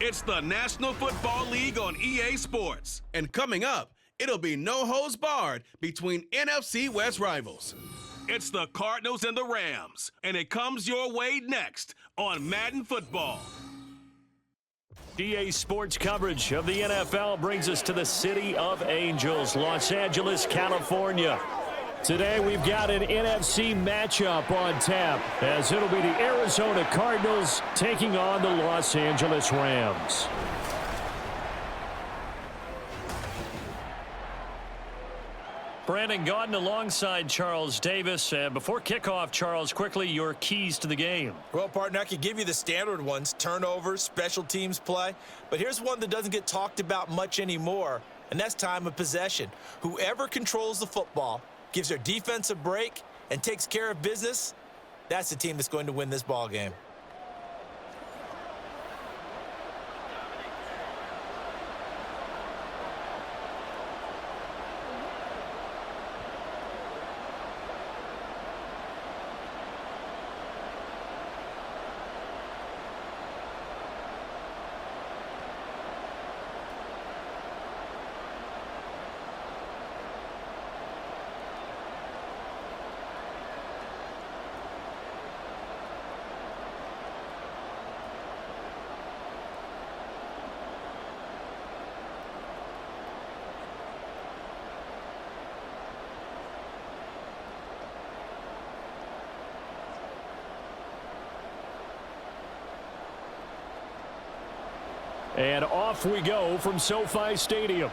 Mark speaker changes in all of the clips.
Speaker 1: It's the National Football League on EA Sports. And coming up, it'll be no holds barred between NFC West rivals. It's the Cardinals and the Rams, and it comes your way next on Madden Football.
Speaker 2: EA Sports coverage of the NFL brings us to the City of Angels, Los Angeles, California. Today we've got an NFC matchup on tap, as it'll be the Arizona Cardinals taking on the Los Angeles Rams. Brandon Gaudin alongside Charles Davis. Before kickoff, Charles, quickly your keys to the game.
Speaker 3: Well, partner, I could give you the standard ones, turnovers, special teams play. But here's one that doesn't get talked about much anymore, and that's time of possession. Whoever controls the football, gives their defense a break, and takes care of business, that's the team that's going to win this ball game.
Speaker 2: And off we go from SoFi Stadium.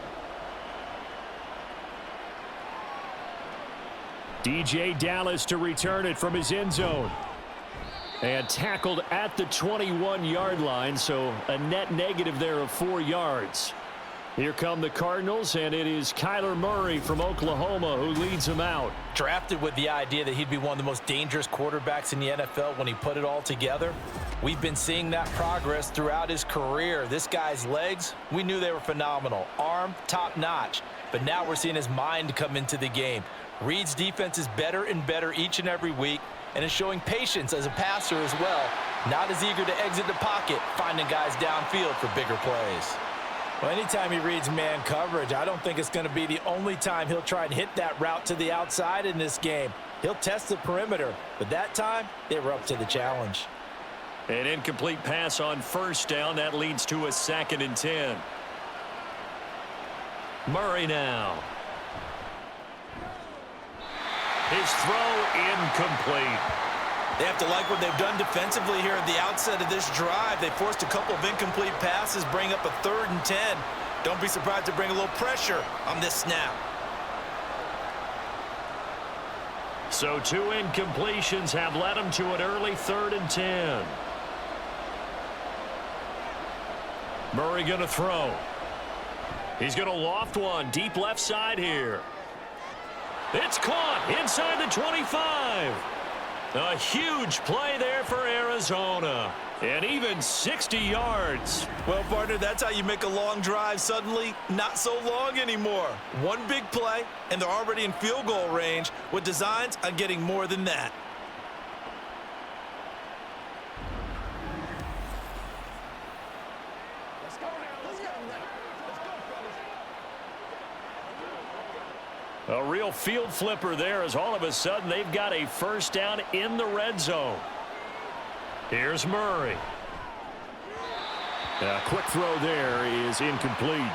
Speaker 2: DJ Dallas to return it from his end zone. And tackled at the 21-yard line, so a net negative there of 4 yards. Here come the Cardinals, and it is Kyler Murray from Oklahoma who leads them out.
Speaker 3: Drafted with the idea that he'd be one of the most dangerous quarterbacks in the NFL when he put it all together. We've been seeing that progress throughout his career. This guy's legs, we knew they were phenomenal. Arm, top-notch. But now we're seeing his mind come into the game. Reed's defense is better and better each and every week, and is showing patience as a passer as well. Not as eager to exit the pocket, finding guys downfield for bigger plays. Well, anytime he reads man coverage, I don't think it's going to be the only time he'll try and hit that route to the outside in this game. He'll test the perimeter, but that time, they were up to the challenge.
Speaker 2: An incomplete pass on first down. That leads to a 2nd and 10. Murray now. His throw incomplete.
Speaker 3: They have to like what they've done defensively here at the outset of this drive. They forced a couple of incomplete passes, bring up a 3rd and 10. Don't be surprised to bring a little pressure on this snap.
Speaker 2: So 2 incompletions have led him to an early 3rd and 10. Murray going to throw. He's going to loft one deep left side here. It's caught inside the 25. A huge play there for Arizona. And even 60 yards.
Speaker 3: Well, partner, that's how you make a long drive suddenly not so long anymore. One big play, and they're already in field goal range with designs on getting more than that.
Speaker 2: A real field flipper there, as all of a sudden they've got a first down in the red zone. Here's Murray. A quick throw there is incomplete.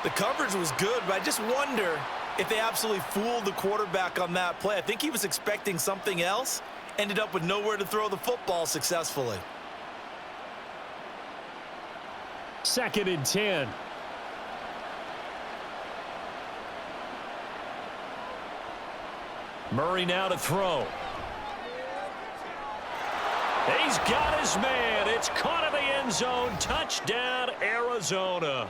Speaker 3: The coverage was good, but I just wonder if they absolutely fooled the quarterback on that play. I think he was expecting something else, ended up with nowhere to throw the football successfully.
Speaker 2: 2nd and 10. Murray now to throw. He's got his man. It's caught in the end zone. Touchdown, Arizona.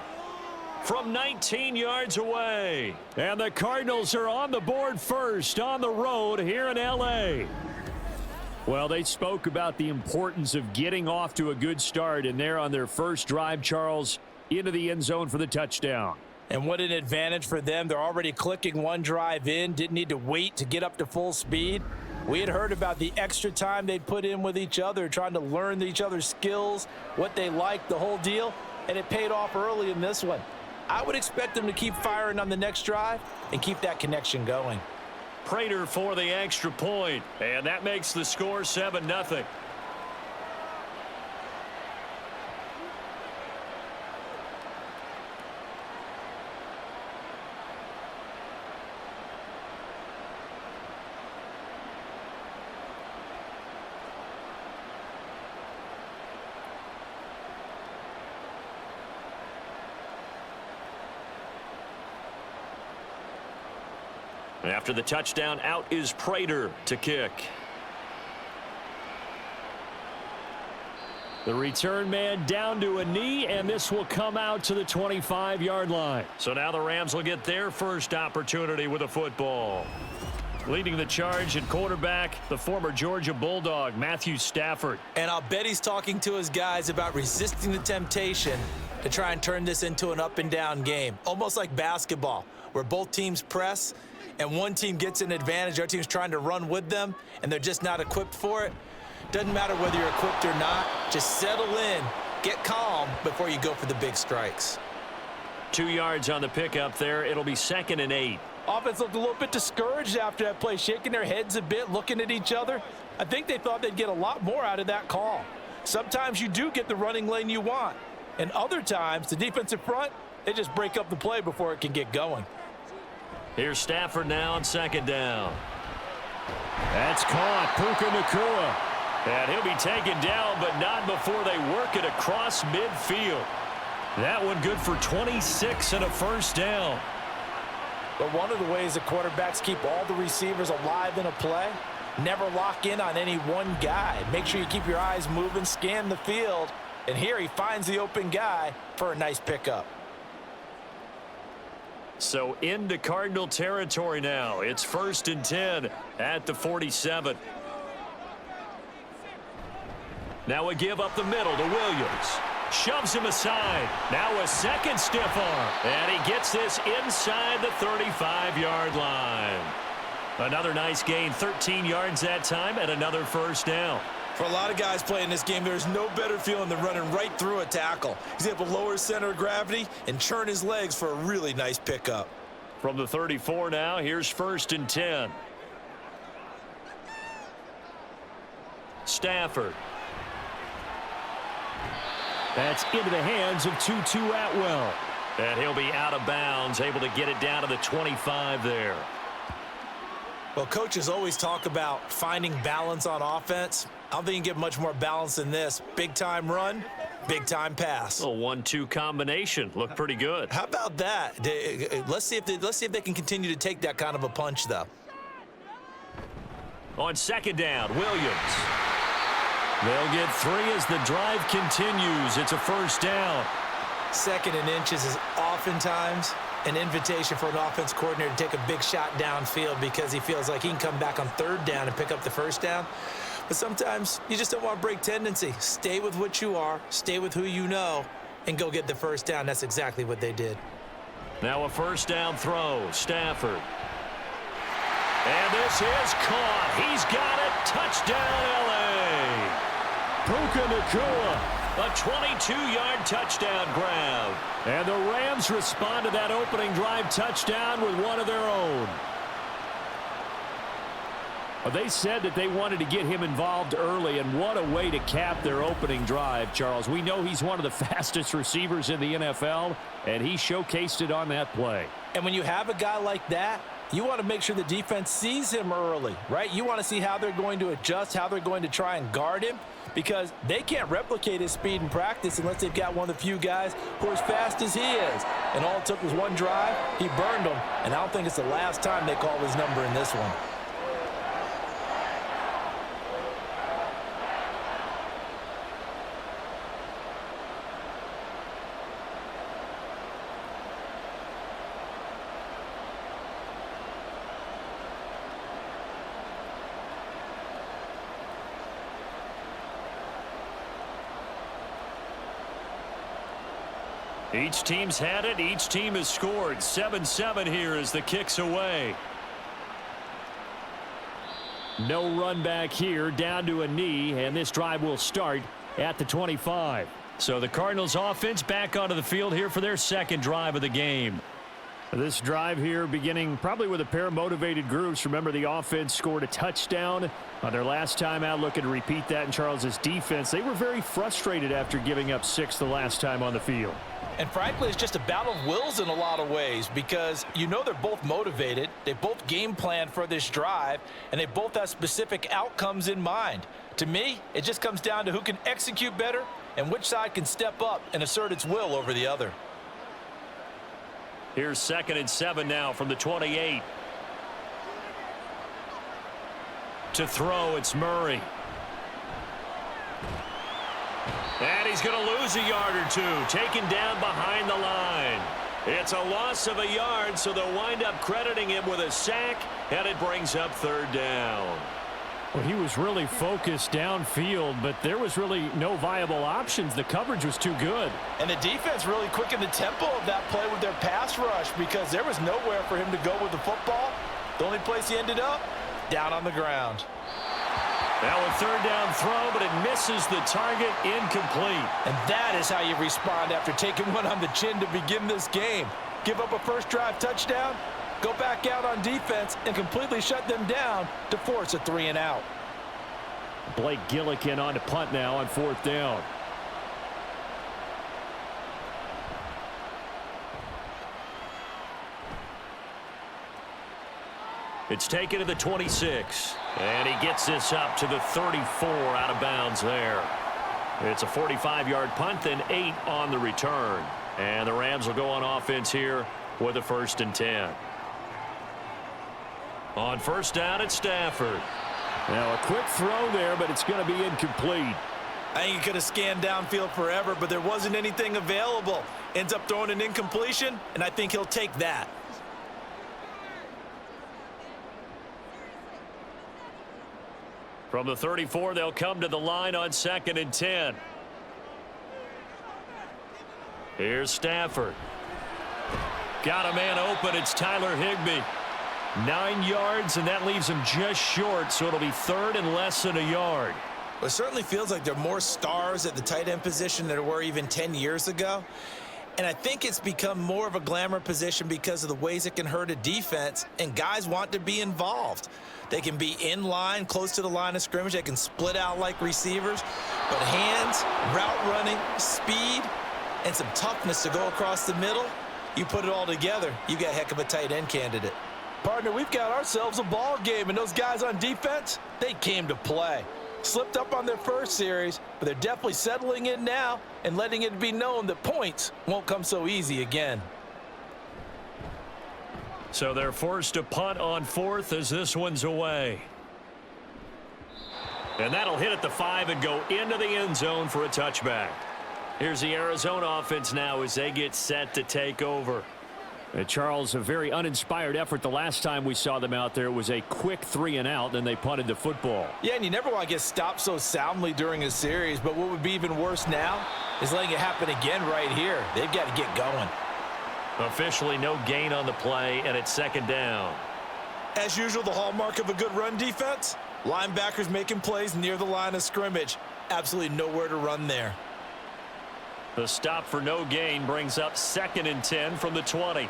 Speaker 2: From 19 yards away. And the Cardinals are on the board first on the road here in L.A. Well, they spoke about the importance of getting off to a good start, and they're on their first drive, Charles, into the end zone for the touchdown.
Speaker 3: And what an advantage for them. They're already clicking one drive in, didn't need to wait to get up to full speed. We had heard about the extra time they'd put in with each other, trying to learn each other's skills, what they liked, the whole deal. and it paid off early in this one. I would expect them to keep firing on the next drive and keep that connection going.
Speaker 2: Prater for the extra point, and that makes the score 7-0. After the touchdown, out is Prater to kick. The return man down to a knee, and this will come out to the 25-yard line. So now the Rams will get their first opportunity with a football. Leading the charge at quarterback, the former Georgia Bulldog, Matthew Stafford.
Speaker 3: And I'll bet he's talking to his guys about resisting the temptation to try and turn this into an up-and-down game. Almost like basketball, where both teams press, and one team gets an advantage, our team's trying to run with them, and they're just not equipped for it. Doesn't matter whether you're equipped or not. Just settle in, get calm before you go for the big strikes.
Speaker 2: 2 yards on the pickup there. It'll be 2nd and 8.
Speaker 3: Offense looked a little bit discouraged after that play, shaking their heads a bit, looking at each other. I think they thought they'd get a lot more out of that call. Sometimes you do get the running lane you want, and other times, the defensive front, they just break up the play before it can get going.
Speaker 2: Here's Stafford now on 2nd down. That's caught. Puka Nacua. And he'll be taken down, but not before they work it across midfield. That one good for 26 and a first down.
Speaker 3: But one of the ways the quarterbacks keep all the receivers alive in a play, never lock in on any one guy. Make sure you keep your eyes moving, scan the field. And here he finds the open guy for a nice pickup.
Speaker 2: So into Cardinal territory now. It's 1st and 10 at the 47. Now a give up the middle to Williams. Shoves him aside. Now a second stiff arm. And he gets this inside the 35-yard line. Another nice gain, 13 yards that time, and another first down.
Speaker 3: For a lot of guys playing this game, there's no better feeling than running right through a tackle. He's able to lower his center of gravity and churn his legs for a really nice pickup.
Speaker 2: From the 34 now, here's 1st and 10. Stafford. That's into the hands of Tutu Atwell. And he'll be out of bounds, able to get it down to the 25 there.
Speaker 3: Well, coaches always talk about finding balance on offense. I don't think you can get much more balance than this. Big-time run, big-time pass.
Speaker 2: A 1-2 combination. Looked pretty good.
Speaker 3: How about that? Let's see if they can continue to take that kind of a punch, though.
Speaker 2: On 2nd down, Williams. They'll get 3 as the drive continues. It's a first down.
Speaker 3: 2nd and inches is oftentimes an invitation for an offense coordinator to take a big shot downfield because he feels like he can come back on 3rd down and pick up the first down. But sometimes you just don't want to break tendency. Stay with what you are, stay with who you know, and go get the first down. That's exactly what they did.
Speaker 2: Now a first down throw, Stafford. And this is caught. He's got it. Touchdown, L.A. Puka Nacua. A 22-yard touchdown grab. And the Rams respond to that opening drive touchdown with one of their own. Well, they said that they wanted to get him involved early, and what a way to cap their opening drive, Charles. We know he's one of the fastest receivers in the NFL, and he showcased it on that play.
Speaker 3: And when you have a guy like that, you want to make sure the defense sees him early, right? You want to see how they're going to adjust, how they're going to try and guard him, because they can't replicate his speed in practice unless they've got one of the few guys who are as fast as he is. And all it took was one drive. He burned them, and I don't think it's the last time they call his number in this one.
Speaker 2: Each team's had it. Each team has scored. 7-7 here as the kick's away. No run back here, down to a knee, and this drive will start at the 25. So the Cardinals offense back onto the field here for their second drive of the game. This drive here beginning probably with a pair of motivated groups. Remember, the offense scored a touchdown on their last time out, looking to repeat that in Charles' defense. They were very frustrated after giving up 6 the last time on the field.
Speaker 3: And frankly, it's just a battle of wills in a lot of ways because you know they're both motivated. They both game planned for this drive, and they both have specific outcomes in mind. To me, it just comes down to who can execute better and which side can step up and assert its will over the other.
Speaker 2: Here's 2nd and 7 now from the 28. To throw, it's Murray. And he's going to lose a yard or two, taken down behind the line. It's a loss of a yard, so they'll wind up crediting him with a sack, and it brings up 3rd down. Well, he was really focused downfield, but there was really no viable options. The coverage was too good.
Speaker 3: And the defense really quickened the tempo of that play with their pass rush because there was nowhere for him to go with the football. The only place he ended up, down on the ground.
Speaker 2: Now a 3rd down throw, but it misses the target, incomplete.
Speaker 3: And that is how you respond after taking one on the chin to begin this game. Give up a first drive touchdown, go back out on defense, and completely shut them down to force a 3 and out.
Speaker 2: Blake Gillikin on to punt now on 4th down. It's taken to the 26. And he gets this up to the 34 out of bounds there. It's a 45-yard punt, then 8 on the return. And the Rams will go on offense here with a 1st and 10. On 1st down, it's Stafford. Now a quick throw there, but it's going to be incomplete.
Speaker 3: I think he could have scanned downfield forever, but there wasn't anything available. Ends up throwing an incompletion, and I think he'll take that.
Speaker 2: From the 34, they'll come to the line on 2nd and 10. Here's Stafford. Got a man open. It's Tyler Higbee. 9 yards, and that leaves him just short, so it'll be 3rd and less than a yard.
Speaker 3: Well, it certainly feels like there are more stars at the tight end position than there were even 10 years ago. And I think it's become more of a glamour position because of the ways it can hurt a defense, and guys want to be involved. They can be in line, close to the line of scrimmage. They can split out like receivers. But hands, route running, speed, and some toughness to go across the middle, you put it all together, you got a heck of a tight end candidate. Partner, we've got ourselves a ball game, and those guys on defense, they came to play. Slipped up on their first series, but they're definitely settling in now and letting it be known that points won't come so easy again.
Speaker 2: So they're forced to punt on 4th as this one's away. And that'll hit at the 5 and go into the end zone for a touchback. Here's the Arizona offense now as they get set to take over. Charles, a very uninspired effort the last time we saw them out there. It was a quick 3 and out, then they punted the football.
Speaker 3: Yeah, and you never want to get stopped so soundly during a series, but what would be even worse now is letting it happen again right here. They've got to get going.
Speaker 2: Officially no gain on the play, and it's 2nd down.
Speaker 3: As usual, the hallmark of a good run defense, linebackers making plays near the line of scrimmage. Absolutely nowhere to run there.
Speaker 2: The stop for no gain brings up 2nd and 10 from the 20.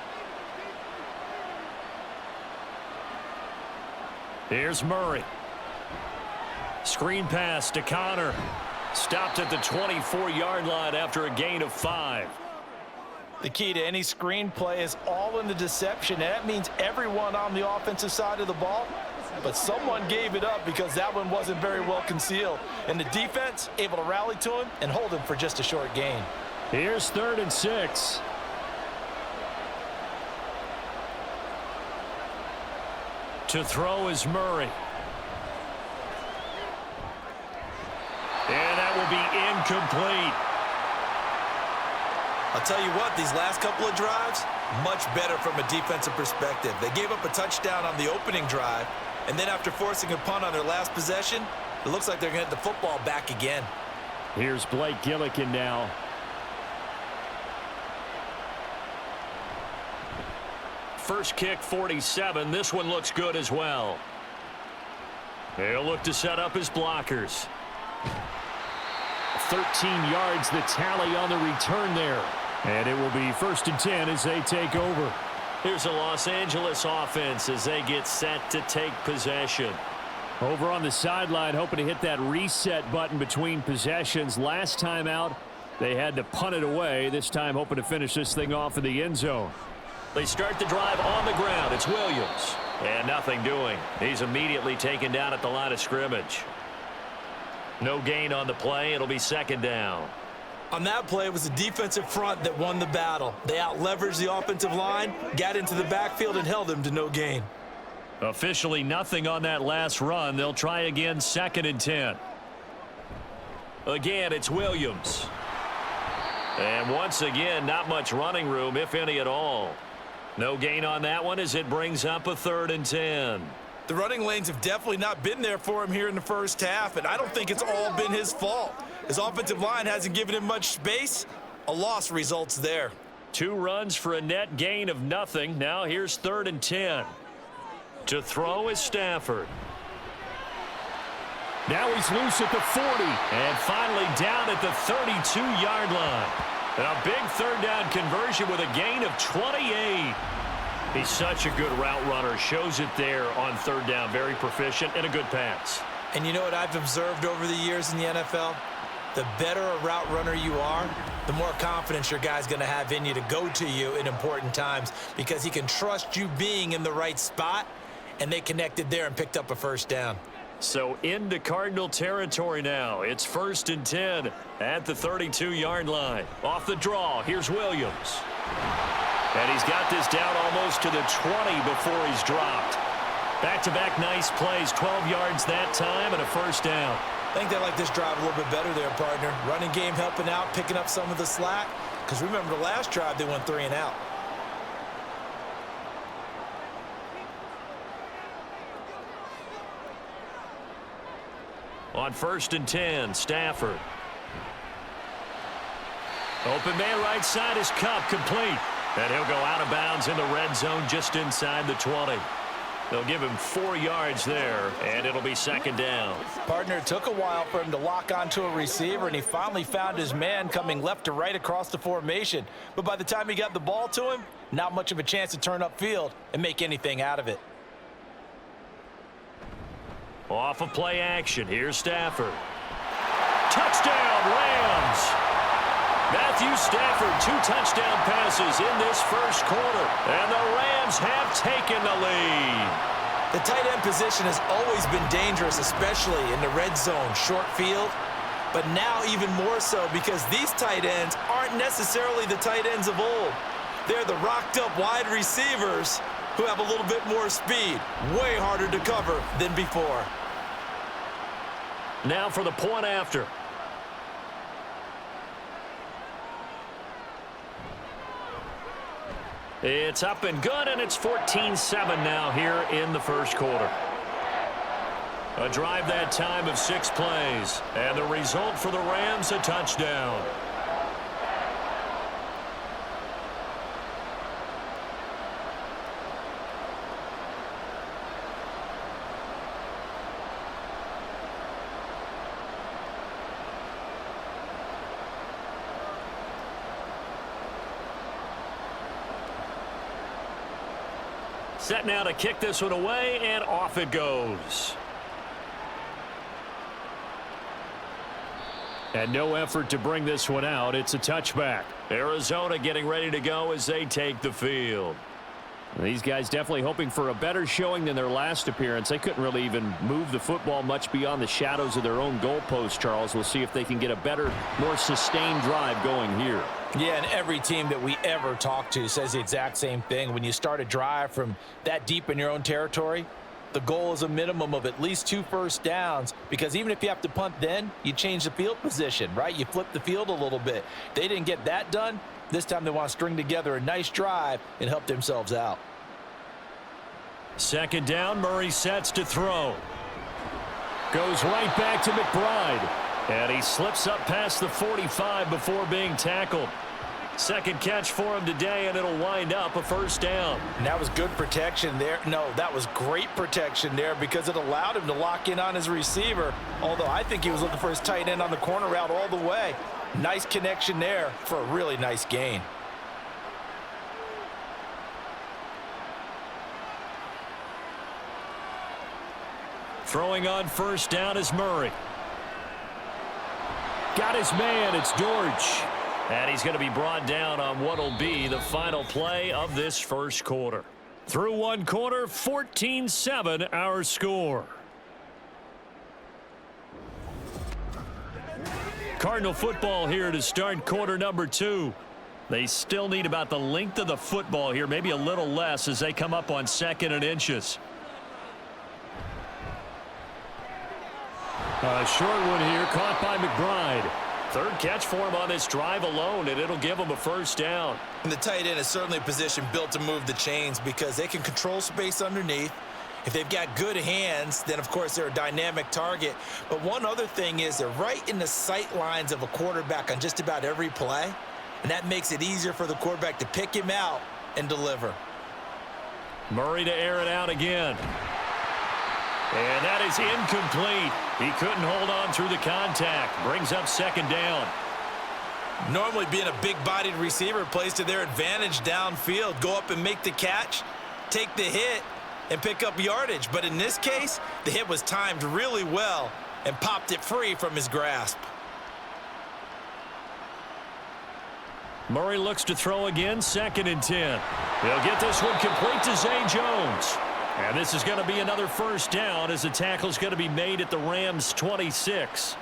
Speaker 2: Here's Murray. Screen pass to Connor. Stopped at the 24-yard line after a gain of 5.
Speaker 3: The key to any screen play is all in the deception. And that means everyone on the offensive side of the ball. But someone gave it up because that one wasn't very well concealed. And the defense able to rally to him and hold him for just a short gain.
Speaker 2: Here's 3rd and 6. To throw is Murray. And that will be incomplete.
Speaker 3: I'll tell you what, these last couple of drives, much better from a defensive perspective. They gave up a touchdown on the opening drive, and then after forcing a punt on their last possession, it looks like they're going to get the football back again.
Speaker 2: Here's Blake Gillikin now. First kick, 47. This one looks good as well. He'll look to set up his blockers. 13 yards, the tally on the return there. And it will be 1st and 10 as they take over. Here's a Los Angeles offense as they get set to take possession. Over on the sideline, hoping to hit that reset button between possessions. Last time out, they had to punt it away. This time, hoping to finish this thing off in the end zone. They start the drive on the ground. It's Williams. And nothing doing. He's immediately taken down at the line of scrimmage. No gain on the play. It'll be 2nd down.
Speaker 3: On that play, it was the defensive front that won the battle. They out-leveraged the offensive line, got into the backfield, and held them to no gain.
Speaker 2: Officially nothing on that last run. They'll try again, 2nd and 10. Again, it's Williams. And once again, not much running room, if any at all. No gain on that one as it brings up a 3rd and 10.
Speaker 3: The running lanes have definitely not been there for him here in the first half, and I don't think it's all been his fault. His offensive line hasn't given him much space. A loss results there.
Speaker 2: 2 runs for a net gain of nothing. Now here's 3rd and 10. To throw is Stafford. Now he's loose at the 40. And finally down at the 32-yard line. And a big 3rd down conversion with a gain of 28. He's such a good route runner. Shows it there on 3rd down. Very proficient and a good pass.
Speaker 3: And you know what I've observed over the years in the NFL? The better a route runner you are, the more confidence your guy's going to have in you to go to you in important times because he can trust you being in the right spot, and they connected there and picked up a 1st down.
Speaker 2: So into Cardinal territory now. It's 1st and 10 at the 32-yard line. Off the draw, here's Williams. And he's got this down almost to the 20 before he's dropped. Back-to-back nice plays, 12 yards that time and a 1st down.
Speaker 3: I think they like this drive a little bit better there, partner. Running game helping out, picking up some of the slack. Because remember the last drive, they went 3 and out.
Speaker 2: On 1st and 10, Stafford. Open man right side is Cup, complete. And he'll go out of bounds in the red zone just inside the 20. They'll give him 4 yards there, and it'll be 2nd down.
Speaker 3: Partner, it took a while for him to lock onto a receiver, and he finally found his man coming left to right across the formation. But by the time he got the ball to him, not much of a chance to turn upfield and make anything out of it.
Speaker 2: Off of play action, here's Stafford. Touchdown, Rams! Matthew Stafford, 2 touchdown passes in this 1st quarter. And the Rams have taken the lead.
Speaker 3: The tight end position has always been dangerous, especially in the red zone, short field. But now even more so because these tight ends aren't necessarily the tight ends of old. They're the rocked-up wide receivers who have a little bit more speed. Way harder to cover than before.
Speaker 2: Now for the point after. It's up and good, and it's 14-7 now here in the 1st quarter. A drive that time of 6 plays, and the result for the Rams, a touchdown. Set now to kick this one away, and off it goes. And no effort to bring this one out. It's a touchback. Arizona getting ready to go as they take the field. These guys definitely hoping for a better showing than their last appearance. They couldn't really even move the football much beyond the shadows of their own goalpost, Charles. We'll see if they can get a better, more sustained drive going here.
Speaker 3: Yeah, and every team that we ever talk to says the exact same thing. When you start a drive from that deep in your own territory, the goal is a minimum of at least 2 first downs, because even if you have to punt then, you change the field position, right? You flip the field a little bit. They didn't get that done. This time they want to string together a nice drive and help themselves out.
Speaker 2: 2nd down, Murray sets to throw. Goes right back to McBride. And he slips up past the 45 before being tackled. Second catch for him today, and it'll wind up a first down.
Speaker 3: And that was good protection there. No, that was great protection there because it allowed him to lock in on his receiver, although I think he was looking for his tight end on the corner route all the way. Nice connection there for a really nice gain.
Speaker 2: Throwing on first down is Murray. Got his man, it's Dortch. And he's going to be brought down on what will be the final play of this first quarter. Through one quarter, 14-7 our score. Cardinal football here to start quarter number 2. They still need about the length of the football here, maybe a little less as they come up on 2nd and inches. A short one here, caught by McBride. Third catch for him on this drive alone, and it'll give him a first down.
Speaker 3: And the tight end is certainly a position built to move the chains because they can control space underneath. If they've got good hands, then, of course, they're a dynamic target. But one other thing is they're right in the sight lines of a quarterback on just about every play, and that makes it easier for the quarterback to pick him out and deliver.
Speaker 2: Murray to air it out again. And that is incomplete. He couldn't hold on through the contact. Brings up second down.
Speaker 3: Normally being a big-bodied receiver plays to their advantage downfield. Go up and make the catch, take the hit, and pick up yardage. But in this case, the hit was timed really well and popped it free from his grasp.
Speaker 2: Murray looks to throw again, 2nd and 10. He'll get this one complete to Zay Jones. And this is going to be another first down as the tackle's going to be made at the Rams' 26.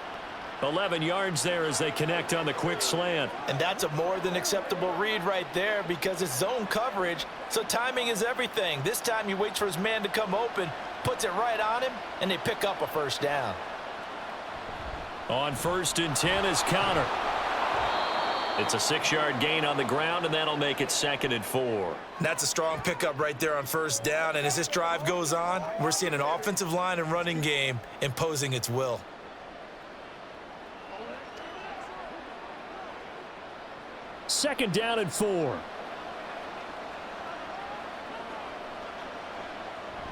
Speaker 2: 11 yards there as they connect on the quick slant.
Speaker 3: And that's a more than acceptable read right there because it's zone coverage, so timing is everything. This time he waits for his man to come open, puts it right on him, and they pick up a first down.
Speaker 2: On 1st and 10 is Connor. It's a 6-yard gain on the ground, and that'll make it 2nd and 4.
Speaker 3: That's a strong pickup right there on first down, and as this drive goes on, we're seeing an offensive line and running game imposing its will.
Speaker 2: Second down and 4.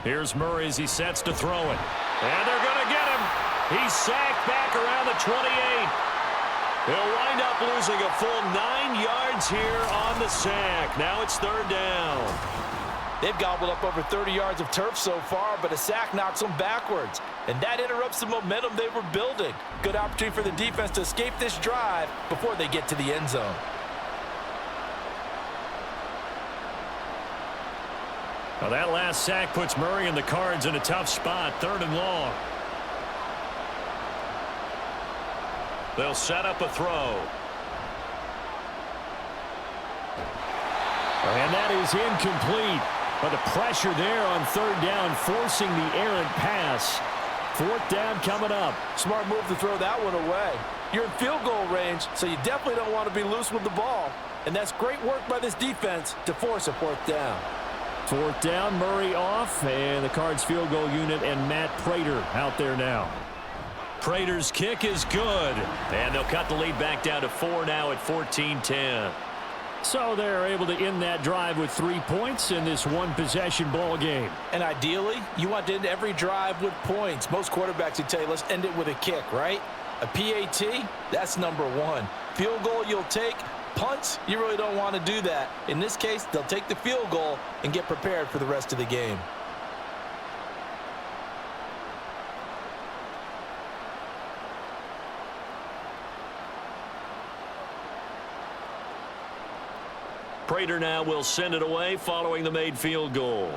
Speaker 2: Here's Murray as he sets to throw it. And they're going to get him. He's sacked back around the 28. He'll wind up losing a full 9 yards here on the sack. Now it's 3rd down.
Speaker 3: They've gobbled up over 30 yards of turf so far, but a sack knocks them backwards. And that interrupts the momentum they were building. Good opportunity for the defense to escape this drive before they get to the end zone.
Speaker 2: Well, that last sack puts Murray and the Cards in a tough spot, 3rd and long. They'll set up a throw. And that is incomplete. But the pressure there on 3rd down, forcing the errant pass. 4th down coming up.
Speaker 3: Smart move to throw that one away. You're in field goal range, so you definitely don't want to be loose with the ball. And that's great work by this defense to force a 4th down.
Speaker 2: 4th down, Murray off, and the Cards field goal unit and Matt Prater out there now. Prater's kick is good, and they'll cut the lead back down to 4 now at 14-10. So they're able to end that drive with 3 points in this one-possession ball game.
Speaker 3: And ideally, you want to end every drive with points. Most quarterbacks would tell you, let's end it with a kick, right? A PAT, that's number 1. Field goal you'll take. Punts, you really don't want to do that. In this case, they'll take the field goal and get prepared for the rest of the game.
Speaker 2: Prater now will send it away following the made field goal.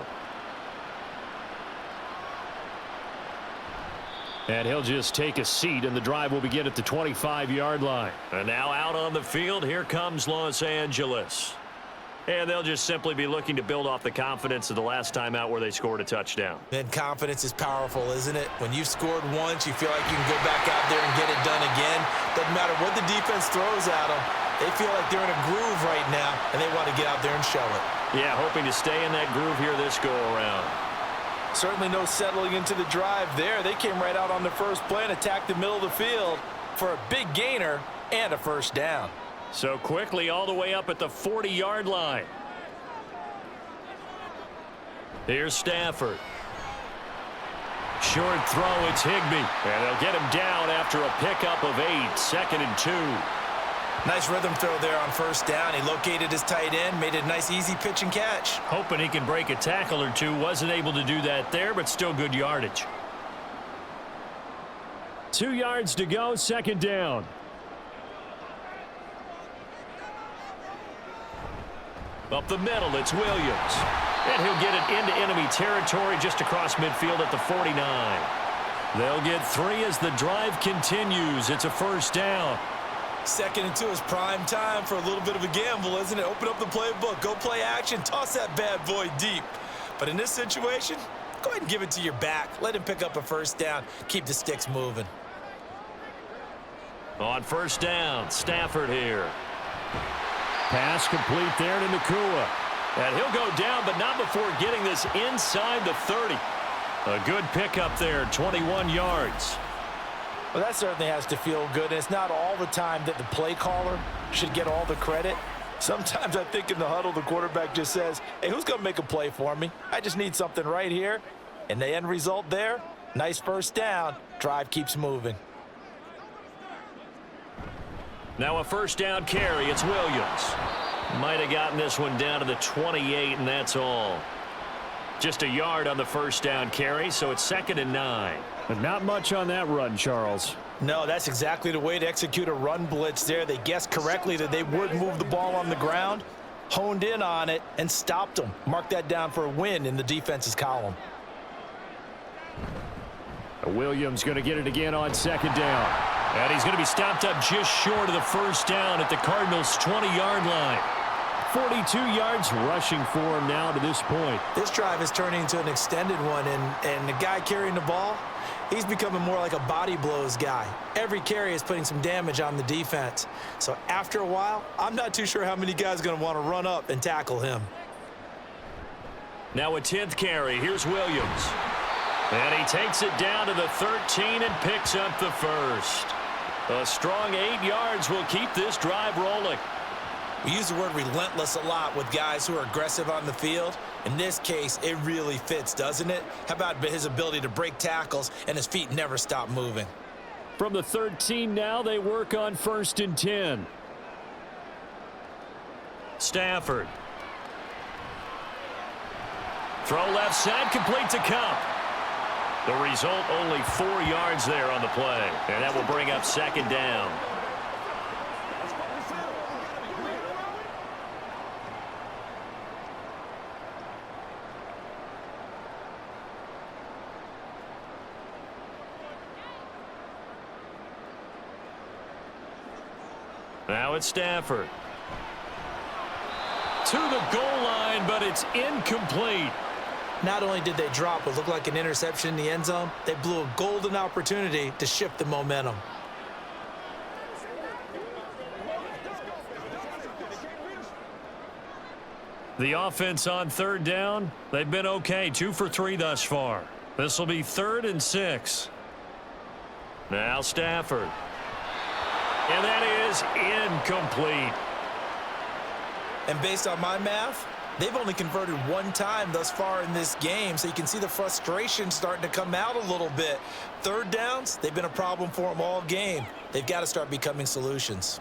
Speaker 2: And he'll just take a seat, and the drive will begin at the 25-yard line. And now out on the field, here comes Los Angeles. And they'll just simply be looking to build off the confidence of the last time out where they scored a touchdown.
Speaker 3: And confidence is powerful, isn't it? When you've scored once, you feel like you can go back out there and get it done again. Doesn't matter what the defense throws at them. They feel like they're in a groove right now, and they want to get out there and show it.
Speaker 2: Yeah, hoping to stay in that groove here this go-around.
Speaker 3: Certainly no settling into the drive there. They came right out on the first play and attacked the middle of the field for a big gainer and a first down.
Speaker 2: So quickly all the way up at the 40-yard line. Here's Stafford. Short throw, it's Higbee. And they'll get him down after a pickup of 8, 2nd and 2.
Speaker 3: Nice rhythm throw there on first down. He located his tight end, made it a nice easy pitch and catch.
Speaker 2: Hoping he can break a tackle or two. Wasn't able to do that there, but still good yardage. 2 yards to go, 2nd down. Up the middle, it's Williams. And he'll get it into enemy territory just across midfield at the 49. They'll get 3 as the drive continues. It's a 1st down.
Speaker 3: 2nd and 2 is prime time for a little bit of a gamble, isn't it? Open up the playbook, go play action, toss that bad boy deep. But in this situation, go ahead and give it to your back. Let him pick up a 1st down. Keep the sticks moving.
Speaker 2: On 1st down, Stafford here. Pass complete there to Nakua. And he'll go down, but not before getting this inside the 30. A good pickup there, 21 yards.
Speaker 3: Well, that certainly has to feel good. And it's not all the time that the play caller should get all the credit. Sometimes I think in the huddle, the quarterback just says, hey, who's going to make a play for me? I just need something right here. And the end result there, nice 1st down. Drive keeps moving.
Speaker 2: Now a 1st down carry. It's Williams. Might have gotten this one down to the 28, and that's all. Just a yard on the 1st down carry, so it's 2nd and 9. But not much on that run, Charles.
Speaker 3: No, that's exactly the way to execute a run blitz there. They guessed correctly that they would move the ball on the ground, honed in on it, and stopped them. Mark that down for a win in the defense's column.
Speaker 2: Williams going to get it again on 2nd down. And he's going to be stopped up just short of the 1st down at the Cardinals' 20-yard line. 42 yards rushing for him now to this point.
Speaker 3: This drive is turning into an extended one, and the guy carrying the ball, he's becoming more like a body blows guy. Every carry is putting some damage on the defense. So after a while, I'm not too sure how many guys are going to want to run up and tackle him.
Speaker 2: Now a 10th carry. Here's Williams. And he takes it down to the 13 and picks up the 1st. A strong 8 yards will keep this drive rolling.
Speaker 3: We use the word relentless a lot with guys who are aggressive on the field. In this case, it really fits, doesn't it? How about his ability to break tackles and his feet never stop moving?
Speaker 2: From the 13 now, they work on 1st and 10. Stafford. Throw left side, complete to Cup. The result, only 4 yards there on the play. And that will bring up 2nd down. Now it's Stafford. To the goal line, but it's incomplete.
Speaker 3: Not only did they drop what looked like an interception in the end zone, they blew a golden opportunity to shift the momentum.
Speaker 2: The offense on 3rd down, they've been okay. 2 for 3 thus far. This will be 3rd and 6. Now Stafford. And that is incomplete.
Speaker 3: And based on my math, they've only converted 1 time thus far in this game, so you can see the frustration starting to come out a little bit. 3rd downs, they've been a problem for them all game. They've got to start becoming solutions.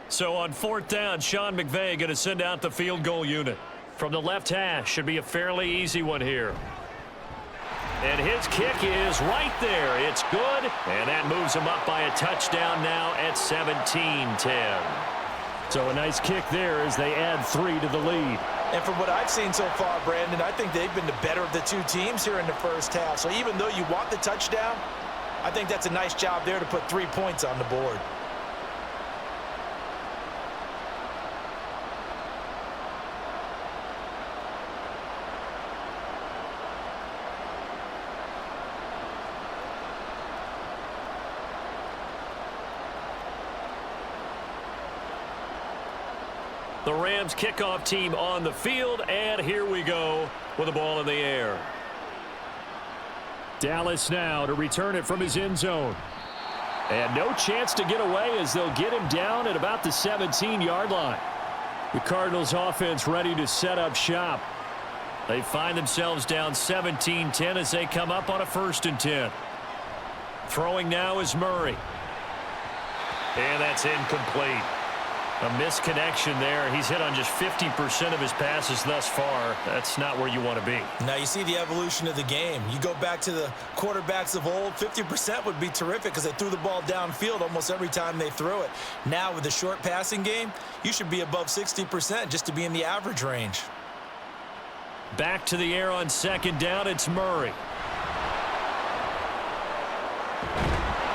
Speaker 2: So on 4th down, Sean McVay going to send out the field goal unit. From the left hash, should be a fairly easy one here. And his kick is right there. It's good, and that moves him up by a touchdown now at 17-10. So a nice kick there as they add 3 to the lead.
Speaker 3: And from what I've seen so far, Brandon, I think they've been the better of the 2 teams here in the first half. So even though you want the touchdown, I think that's a nice job there to put 3 points on the board.
Speaker 2: The Rams kickoff team on the field, and here we go with the ball in the air. Dallas now to return it from his end zone. And no chance to get away as they'll get him down at about the 17-yard line. The Cardinals offense ready to set up shop. They find themselves down 17-10 as they come up on a 1st and 10. Throwing now is Murray. And that's incomplete. A misconnection there. He's hit on just 50% of his passes thus far. That's not where you want to be.
Speaker 3: Now you see the evolution of the game. You go back to the quarterbacks of old, 50% would be terrific because they threw the ball downfield almost every time they threw it. Now with the short passing game, you should be above 60% just to be in the average range.
Speaker 2: Back to the air on 2nd down, it's Murray.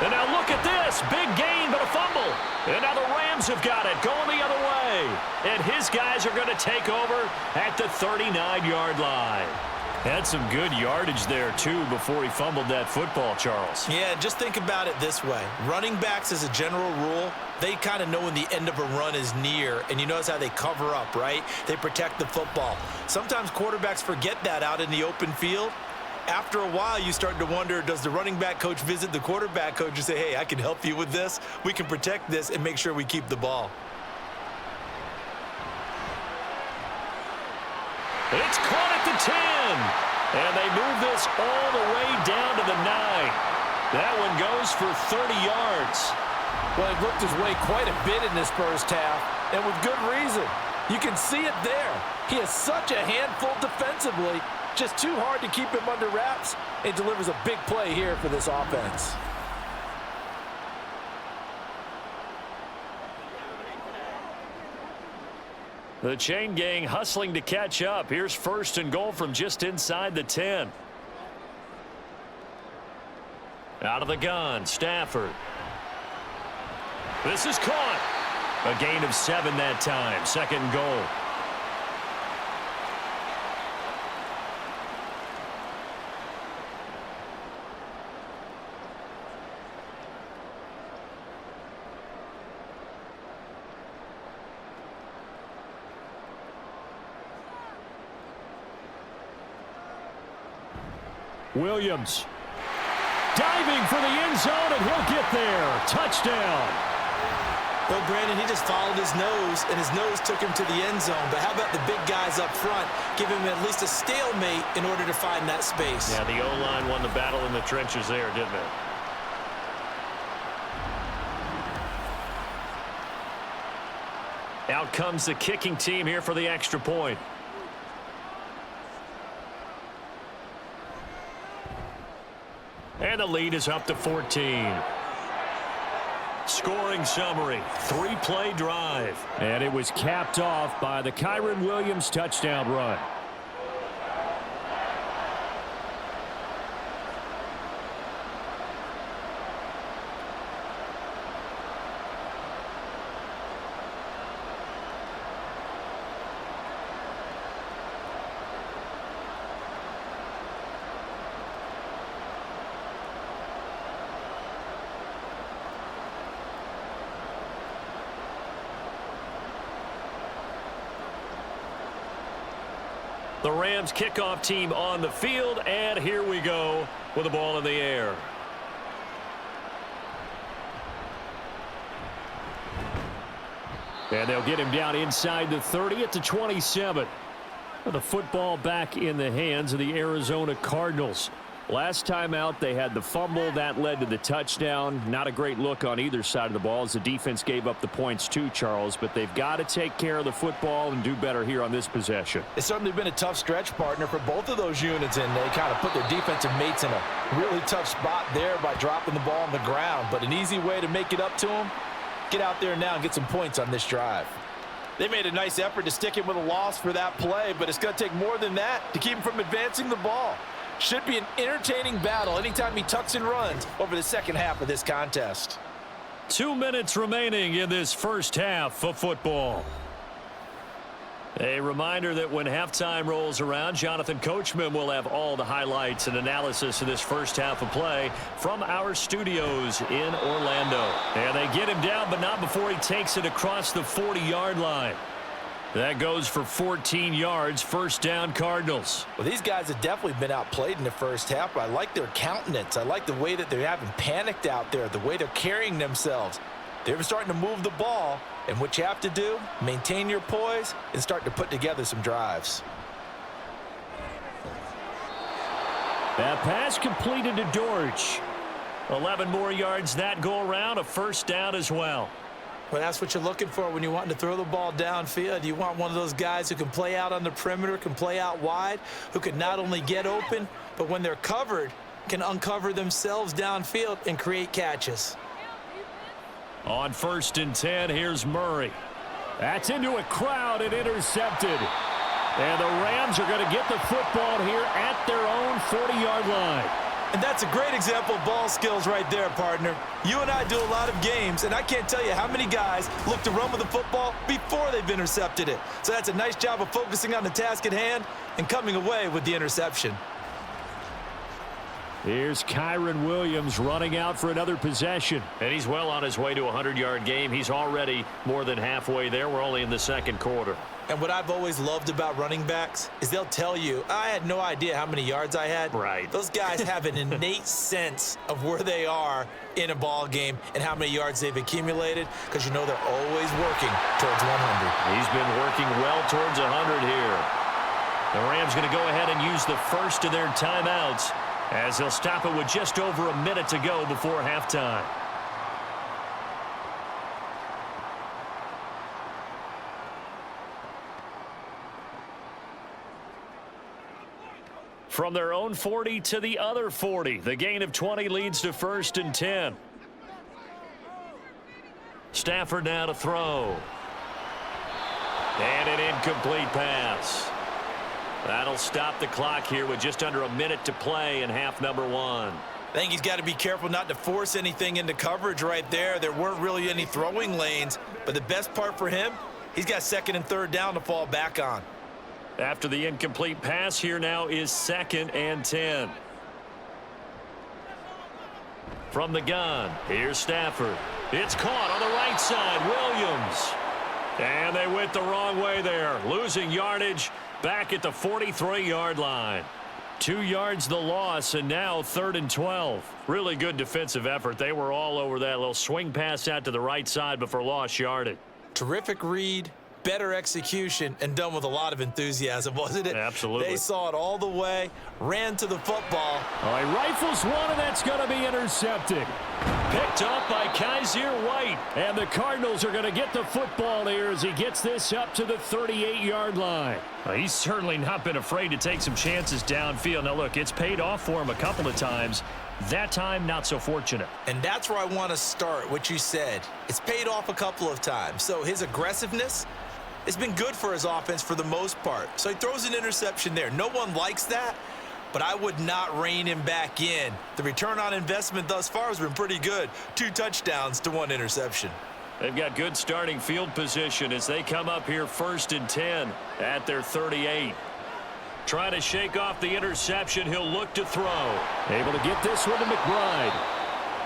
Speaker 2: And now look at this. Big gain, but a fumble. And now the Rams have got it, going the other way. And his guys are going to take over at the 39-yard line. Had some good yardage there, too, before he fumbled that football, Charles.
Speaker 3: Yeah, just think about it this way. Running backs, as a general rule, they kind of know when the end of a run is near, and you notice how they cover up, right? They protect the football. Sometimes quarterbacks forget that out in the open field. After a while, you start to wonder, does the running back coach visit the quarterback coach and say, hey, I can help you with this. We can protect this and make sure we keep the ball.
Speaker 2: It's caught at the 10. And they move this all the way down to the 9. That one goes for 30 yards.
Speaker 4: Well, he looked his way quite a bit in this first half, and with good reason. You can see it there. He has such a handful defensively. Just too hard to keep him under wraps, and delivers a big play here for this offense.
Speaker 2: The chain gang hustling to catch up. Here's 1st and goal from just inside the 10. Out of the gun, Stafford. This is caught. A gain of 7 that time. 2nd and goal. Williams diving for the end zone, and he'll get there. Touchdown.
Speaker 3: Well, Brandon, he just followed his nose, and his nose took him to the end zone. But how about the big guys up front? Give him at least a stalemate in order to find that space.
Speaker 2: Yeah, the O-line won the battle in the trenches there, didn't it? Out comes the kicking team here for the extra point. And the lead is up to 14. Scoring summary, 3-play drive. And it was capped off by the Kyren Williams touchdown run. The Rams kickoff team on the field, and here we go with the ball in the air. And they'll get him down inside the 30 at the 27. The football back in the hands of the Arizona Cardinals. Last time out, they had the fumble. That led to the touchdown. Not a great look on either side of the ball as the defense gave up the points too, Charles. But they've got to take care of the football and do better here on this possession.
Speaker 4: It's certainly been a tough stretch, partner, for both of those units, and they kind of put their defensive mates in a really tough spot there by dropping the ball on the ground. But an easy way to make it up to them, get out there now and get some points on this drive. They made a nice effort to stick him with a loss for that play, but it's going to take more than that to keep him from advancing the ball. Should be an entertaining battle anytime he tucks and runs over the second half of this contest.
Speaker 2: 2 minutes remaining in this first half of football. A reminder that when halftime rolls around, Jonathan Coachman will have all the highlights and analysis of this first half of play from our studios in Orlando. And they get him down, but not before he takes it across the 40-yard line. That goes for 14 yards, first down Cardinals.
Speaker 3: Well, these guys have definitely been outplayed in the first half, but I like their countenance. I like the way that they haven't panicked out there, the way they're carrying themselves. They're starting to move the ball, and what you have to do, maintain your poise and start to put together some drives.
Speaker 2: That pass completed to Dortch. 11 more yards that go around, a first down as well.
Speaker 3: Well, that's what you're looking for when you're wanting to throw the ball downfield. You want one of those guys who can play out on the perimeter, can play out wide, who can not only get open, but when they're covered, can uncover themselves downfield and create catches.
Speaker 2: On 1st and 10, here's Murray. That's into a crowd and intercepted. And the Rams are going to get the football here at their own 40-yard line.
Speaker 3: And that's a great example of ball skills right there, partner. You and I do a lot of games, and I can't tell you how many guys look to run with the football before they've intercepted it. So that's a nice job of focusing on the task at hand and coming away with the interception.
Speaker 2: Here's Kyron Williams running out for another possession. And he's well on his way to a 100-yard game. He's already more than halfway there. We're only in the second quarter.
Speaker 3: And what I've always loved about running backs is they'll tell you, I had no idea how many yards I had.
Speaker 2: Right.
Speaker 3: Those guys have an innate sense of where they are in a ball game and how many yards they've accumulated, because you know they're always working towards 100.
Speaker 2: He's been working well towards 100 here. The Rams going to go ahead and use the first of their timeouts as they'll stop it with just over a minute to go before halftime. From their own 40 to the other 40. The gain of 20 leads to 1st and 10. Stafford now to throw. And an incomplete pass. That'll stop the clock here with just under a minute to play in half number 1.
Speaker 3: I think he's got to be careful not to force anything into coverage right there. There weren't really any throwing lanes, but the best part for him, he's got 2nd and 3rd down to fall back on.
Speaker 2: After the incomplete pass, here now is 2nd and 10. From the gun, here's Stafford. It's caught on the right side, Williams. And they went the wrong way there, losing yardage back at the 43-yard line. 2 yards the loss, and now 3rd and 12. Really good defensive effort. They were all over that little swing pass out to the right side before lost yardage.
Speaker 3: Terrific read, better execution, and done with a lot of enthusiasm, wasn't it?
Speaker 2: Absolutely.
Speaker 3: They saw it all the way, ran to the football.
Speaker 2: All right, rifles one, and that's going to be intercepted. Picked up by Kaiser White. And the Cardinals are going to get the football here as he gets this up to the 38-yard line. Well, he's certainly not been afraid to take some chances downfield. Now, look, it's paid off for him a couple of times. That time, not so fortunate.
Speaker 3: And that's where I want to start, what you said. It's paid off a couple of times. So his aggressiveness, it's been good for his offense for the most part. So he throws an interception there. No one likes that, but I would not rein him back in. The return on investment thus far has been pretty good. 2 touchdowns to 1 interception.
Speaker 2: They've got good starting field position as they come up here 1st and 10 at their 38. Trying to shake off the interception. He'll look to throw. Able to get this one to McBride.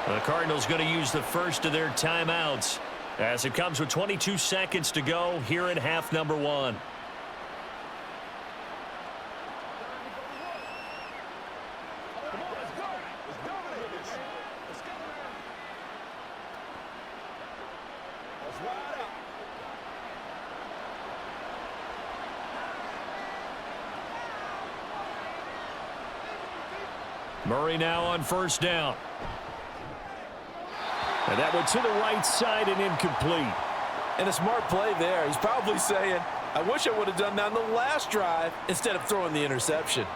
Speaker 2: The Cardinals going to use the first of their timeouts as it comes with 22 seconds to go here in half number 1. Murray now on 1st down. And that went to the right side and incomplete.
Speaker 4: And a smart play there. He's probably saying, I wish I would have done that on the last drive instead of throwing the interception.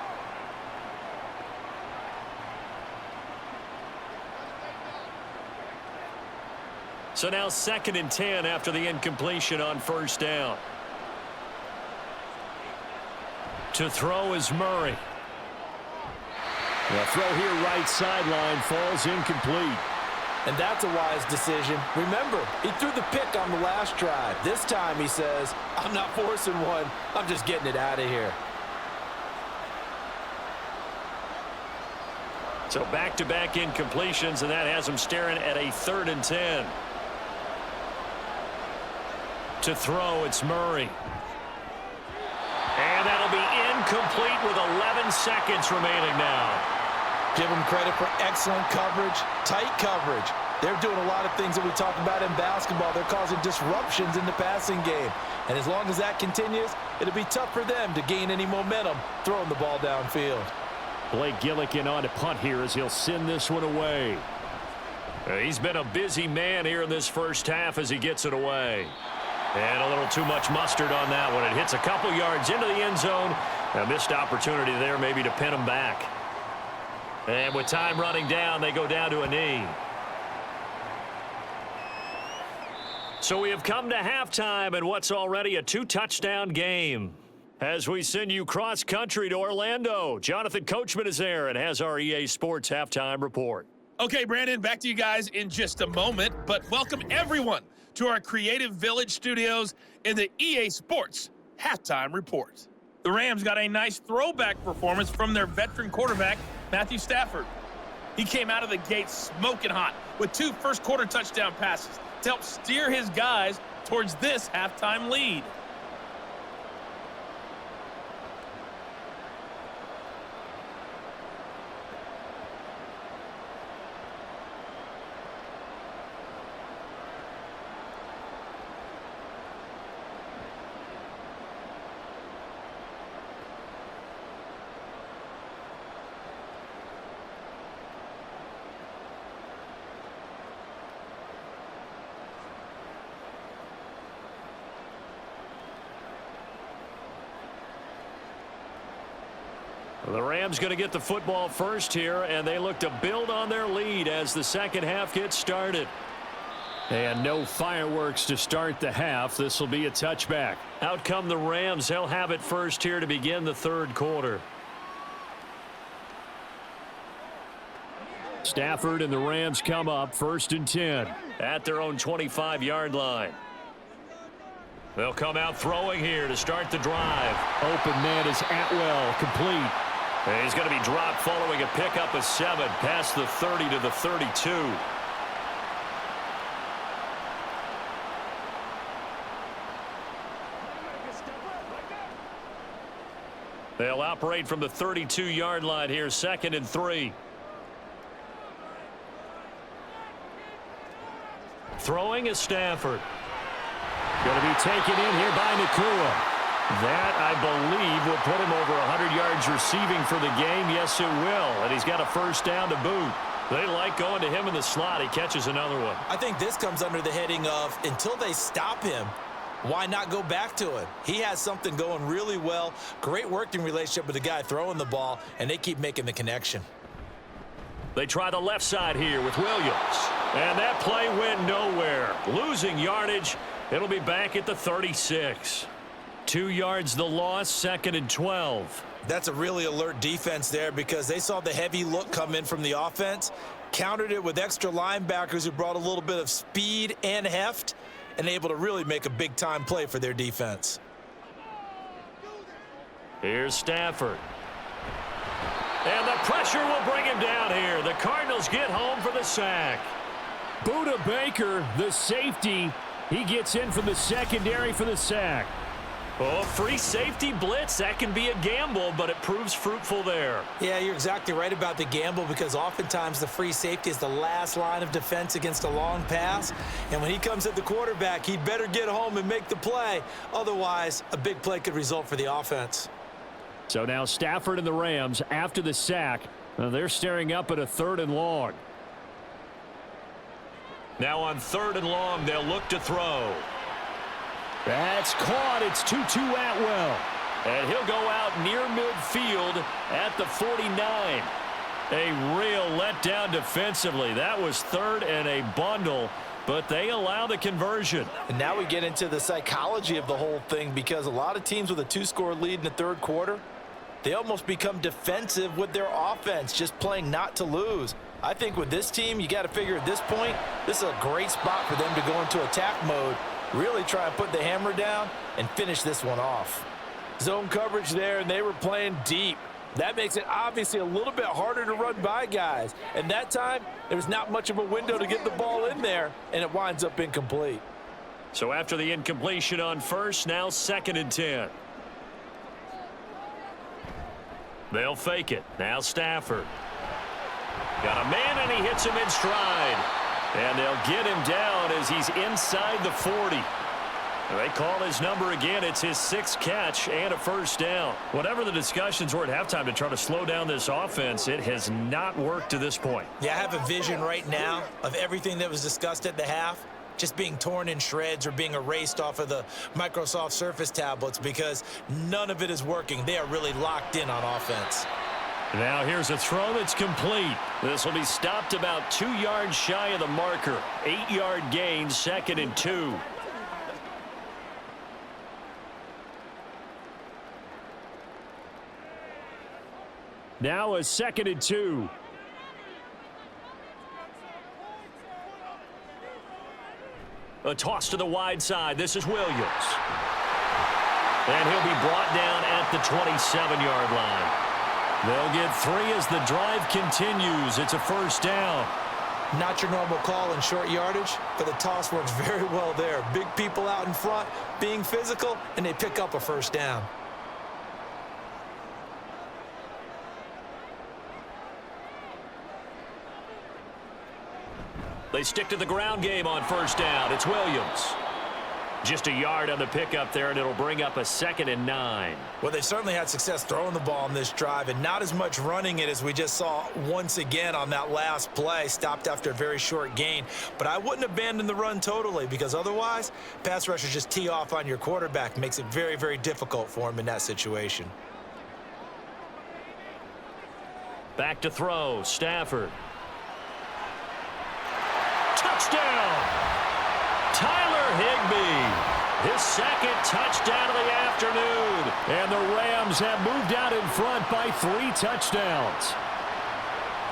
Speaker 2: So now 2nd and 10 after the incompletion on 1st down. To throw is Murray. The throw here right sideline falls incomplete.
Speaker 4: And that's a wise decision. Remember, he threw the pick on the last drive. This time he says, I'm not forcing one. I'm just getting it out of here.
Speaker 2: So back-to-back incompletions, and that has him staring at a 3rd and 10. To throw, it's Murray. that'll be incomplete with 11 seconds remaining now.
Speaker 4: Give them credit for excellent coverage, tight coverage. They're doing a lot of things that we talk about in basketball. They're causing disruptions in the passing game. And as long as that continues, it'll be tough for them to gain any momentum throwing the ball downfield.
Speaker 2: Blake Gillikin on to punt here as he'll send this one away. He's been a busy man here in this first half as he gets it away. And a little too much mustard on that one. It hits a couple yards into the end zone. A missed opportunity there maybe to pin him back. And with time running down, they go down to a knee. So we have come to halftime in what's already a 2-touchdown game. As we send you cross-country to Orlando, Jonathan Coachman is there and has our EA Sports halftime report.
Speaker 5: Okay, Brandon, back to you guys in just a moment, but welcome everyone to our Creative Village studios in the EA Sports halftime report. The Rams got a nice throwback performance from their veteran quarterback, Matthew Stafford. He came out of the gate smoking hot with 2 first-quarter touchdown passes to help steer his guys towards this halftime lead.
Speaker 2: The Rams going to get the football first here, and they look to build on their lead as the second half gets started. And no fireworks to start the half. This will be a touchback. Out come the Rams. They'll have it first here to begin the third quarter. Stafford and the Rams come up 1st and 10 at their own 25-yard line. They'll come out throwing here to start the drive. Open man is Atwell, complete. And he's going to be dropped following a pickup of 7 past the 30 to the 32. They'll operate from the 32-yard line here, 2nd and 3. Throwing is Stafford. Going to be taken in here by Nakua. That, I believe, will put him over 100 yards receiving for the game. Yes, it will. And he's got a first down to boot. They like going to him in the slot. He catches another one.
Speaker 4: I think this comes under the heading of until they stop him, why not go back to him? He has something going really well. Great working relationship with the guy throwing the ball, and they keep making the connection.
Speaker 2: They try the left side here with Williams. And that play went nowhere. Losing yardage. It'll be back at the 36. 2 yards the loss, 2nd and 12.
Speaker 4: That's a really alert defense there because they saw the heavy look come in from the offense, countered it with extra linebackers who brought a little bit of speed and heft, and able to really make a big-time play for their defense.
Speaker 2: Here's Stafford. And the pressure will bring him down here. The Cardinals get home for the sack. Buda Baker, the safety, he gets in from the secondary for the sack. Oh, free safety blitz. That can be a gamble, but it proves fruitful there.
Speaker 4: Yeah, you're exactly right about the gamble because oftentimes the free safety is the last line of defense against a long pass. And when he comes at the quarterback, he'd better get home and make the play. Otherwise, a big play could result for the offense.
Speaker 2: So now Stafford and the Rams, after the sack, they're staring up at a 3rd and long. Now on 3rd and long, they'll look to throw. That's caught. It's Tutu Atwell. And he'll go out near midfield at the 49. A real letdown defensively. That was 3rd and a bundle, but they allow the conversion.
Speaker 4: And now we get into the psychology of the whole thing because a lot of teams with a 2-score lead in the 3rd quarter, they almost become defensive with their offense, just playing not to lose. I think with this team, you got to figure at this point, this is a great spot for them to go into attack mode, really try and put the hammer down and finish this one off. Zone coverage there, and they were playing deep. That makes it obviously a little bit harder to run by guys. And that time, there was not much of a window to get the ball in there, and it winds up incomplete.
Speaker 2: So after the incompletion on 1st, now 2nd and 10. They'll fake it. Now Stafford. Got a man, and he hits him in stride. And they'll get him down as he's inside the 40. They call his number again. It's his 6th catch and a first down. Whatever the discussions were at halftime to try to slow down this offense, it has not worked to this point.
Speaker 4: Yeah, I have a vision right now of everything that was discussed at the half just being torn in shreds or being erased off of the Microsoft Surface tablets because none of it is working. They are really locked in on offense.
Speaker 2: Now here's a throw that's complete. This will be stopped about 2 yards shy of the marker. 8-yard gain, 2nd and 2. Now a 2nd and 2. A toss to the wide side. This is Williams. And he'll be brought down at the 27-yard line. They'll get 3 as the drive continues. It's a first down.
Speaker 4: Not your normal call in short yardage, but the toss works very well there. Big people out in front, being physical, and they pick up a first down.
Speaker 2: They stick to the ground game on first down. It's Williams. Just a yard on the pickup there, and it'll bring up a 2nd and 9.
Speaker 4: Well, they've certainly had success throwing the ball on this drive and not as much running it as we just saw once again on that last play. Stopped after a very short gain. But I wouldn't abandon the run totally because otherwise, pass rushers just tee off on your quarterback. Makes it very, very difficult for him in that situation.
Speaker 2: Back to throw. Stafford. Touchdown! Tyler Higbee, his 2nd touchdown of the afternoon. And the Rams have moved out in front by 3 touchdowns.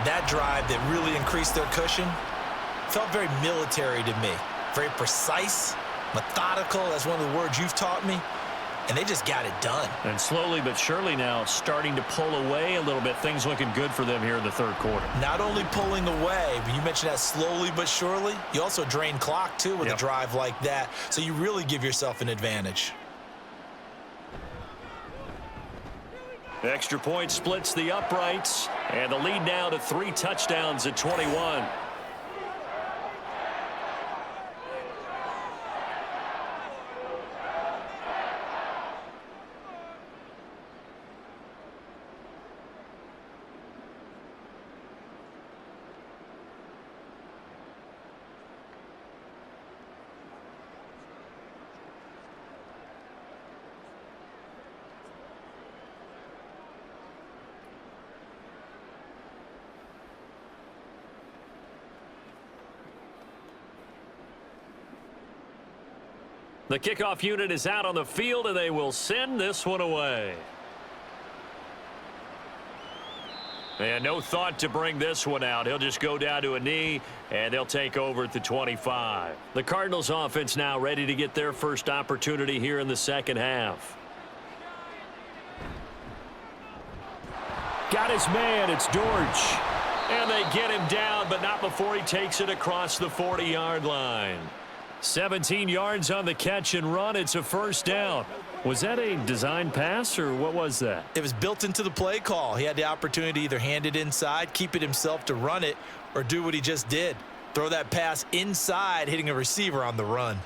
Speaker 4: That drive that really increased their cushion felt very military to me. Very precise, methodical. That's one of the words you've taught me. And they just got it done.
Speaker 2: And slowly but surely now starting to pull away a little bit. Things looking good for them here in the 3rd quarter.
Speaker 4: Not only pulling away, but you mentioned that slowly but surely. You also drain clock, too, with a drive like that. So you really give yourself an advantage.
Speaker 2: The extra point splits the uprights. And the lead now to 3 touchdowns at 21. The kickoff unit is out on the field, and they will send this one away. And no thought to bring this one out. He'll just go down to a knee, and they'll take over at the 25. The Cardinals offense now ready to get their first opportunity here in the 2nd half. Got his man. It's Dortch. And they get him down, but not before he takes it across the 40-yard line. 17 yards on the catch and run. It's a first down. Was that a design pass, or what was that?
Speaker 4: It was built into the play call. He had the opportunity to either hand it inside, keep it himself to run it, or do what he just did. Throw that pass inside, hitting a receiver on the run.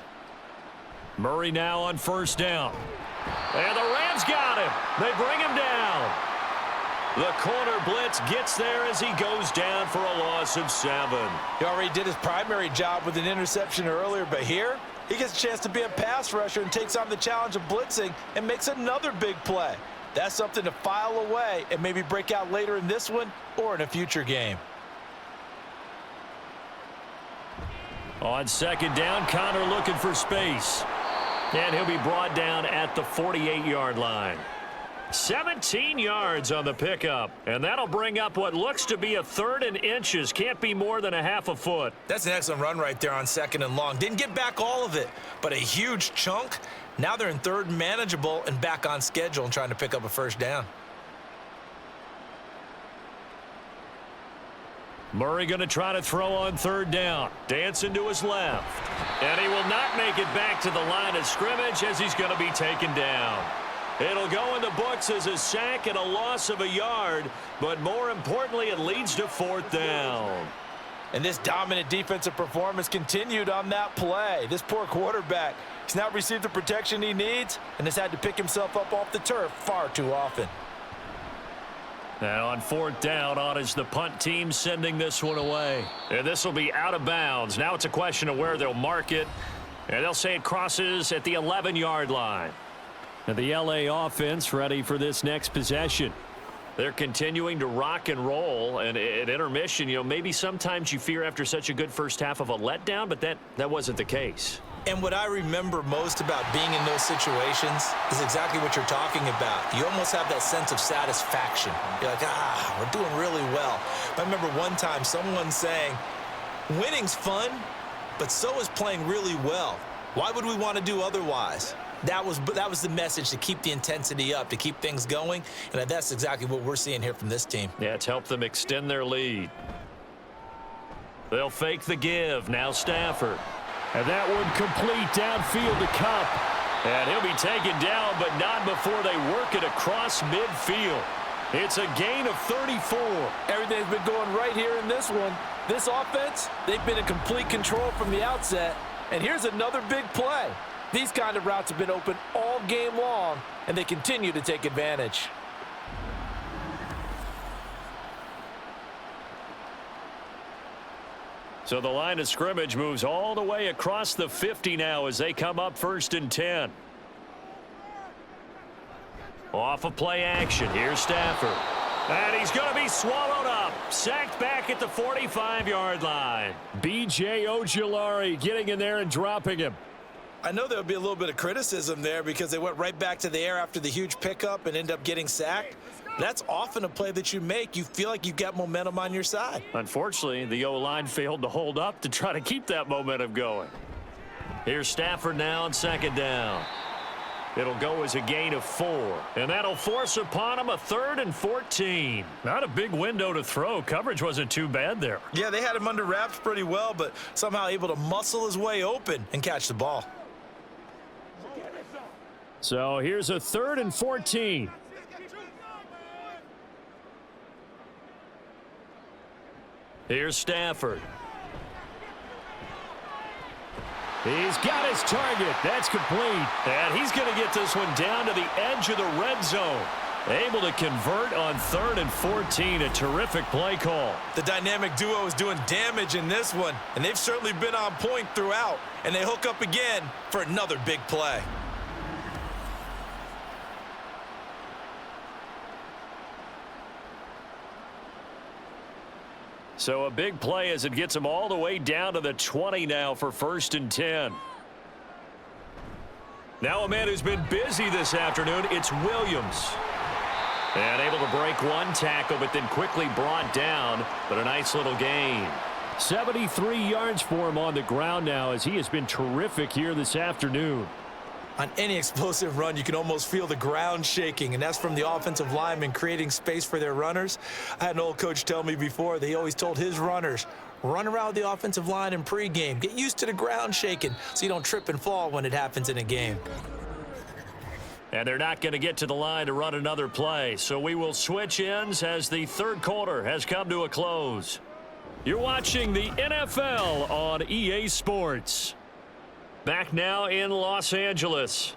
Speaker 2: Murray now on first down. And the Rams got him. They bring him down. The corner blitz gets there as he goes down for a loss of 7.
Speaker 4: He already did his primary job with an interception earlier, but here he gets a chance to be a pass rusher and takes on the challenge of blitzing and makes another big play. That's something to file away and maybe break out later in this one or in a future game.
Speaker 2: On second down, Connor looking for space. And he'll be brought down at the 48-yard line. 17 yards on the pickup. And that'll bring up what looks to be a 3rd and inches. Can't be more than a half a foot.
Speaker 4: That's an excellent run right there on 2nd and long. Didn't get back all of it, but a huge chunk. Now they're in 3rd and manageable and back on schedule and trying to pick up a first down.
Speaker 2: Murray going to try to throw on 3rd down. Dancing to his left. And he will not make it back to the line of scrimmage as he's going to be taken down. It'll go in the books as a sack and a loss of a yard, but more importantly, it leads to 4th down.
Speaker 4: And this dominant defensive performance continued on that play. This poor quarterback has not received the protection he needs and has had to pick himself up off the turf far too often.
Speaker 2: And on 4th down, on is the punt team sending this one away. And this will be out of bounds. Now it's a question of where they'll mark it. And they'll say it crosses at the 11-yard line. And the LA offense ready for this next possession. They're continuing to rock and roll, and at intermission, maybe sometimes you fear after such a good first half of a letdown, but that wasn't the case.
Speaker 4: And what I remember most about being in those situations is exactly what you're talking about. You almost have that sense of satisfaction. You're like, we're doing really well. But I remember one time someone saying, winning's fun, but so is playing really well. Why would we want to do otherwise? That was the message, to keep the intensity up, to keep things going, and that's exactly what we're seeing here from this team.
Speaker 2: Yeah, it's helped them extend their lead. They'll fake the give. Now Stafford. And that one complete downfield to Cup. And he'll be taken down, but not before they work it across midfield. It's a gain of 34.
Speaker 4: Everything's been going right here in this one. This offense, they've been in complete control from the outset. And here's another big play. These kind of routes have been open all game long, and they continue to take advantage.
Speaker 2: So the line of scrimmage moves all the way across the 50 now as they come up 1st and 10. Off of play action. Here's Stafford. And he's going to be swallowed up. Sacked back at the 45-yard line. B.J. Ojulari getting in there and dropping him.
Speaker 4: I know there'll be a little bit of criticism there because they went right back to the air after the huge pickup and end up getting sacked. That's often a play that you make. You feel like you've got momentum on your side.
Speaker 2: Unfortunately, the O-line failed to hold up to try to keep that momentum going. Here's Stafford now on 2nd down. It'll go as a gain of 4. And that'll force upon him a 3rd and 14. Not a big window to throw. Coverage wasn't too bad there.
Speaker 4: Yeah, they had him under wraps pretty well, but somehow able to muscle his way open and catch the ball.
Speaker 2: So here's a 3rd and 14. Here's Stafford. He's got his target. That's complete. And he's going to get this one down to the edge of the red zone. Able to convert on 3rd and 14. A terrific play call.
Speaker 4: The dynamic duo is doing damage in this one, and they've certainly been on point throughout. And they hook up again for another big play.
Speaker 2: So a big play as it gets them all the way down to the 20 now for 1st and 10. Now a man who's been busy this afternoon, it's Williams. And able to break one tackle, but then quickly brought down, but a nice little gain. 73 yards for him on the ground now as he has been terrific here this afternoon.
Speaker 4: On any explosive run, you can almost feel the ground shaking, and that's from the offensive linemen creating space for their runners. I had an old coach tell me before, they always told his runners, run around the offensive line in pregame. Get used to the ground shaking so you don't trip and fall when it happens in a game.
Speaker 2: And they're not going to get to the line to run another play, so we will switch ends as the 3rd quarter has come to a close. You're watching the NFL on EA Sports. Back now in Los Angeles.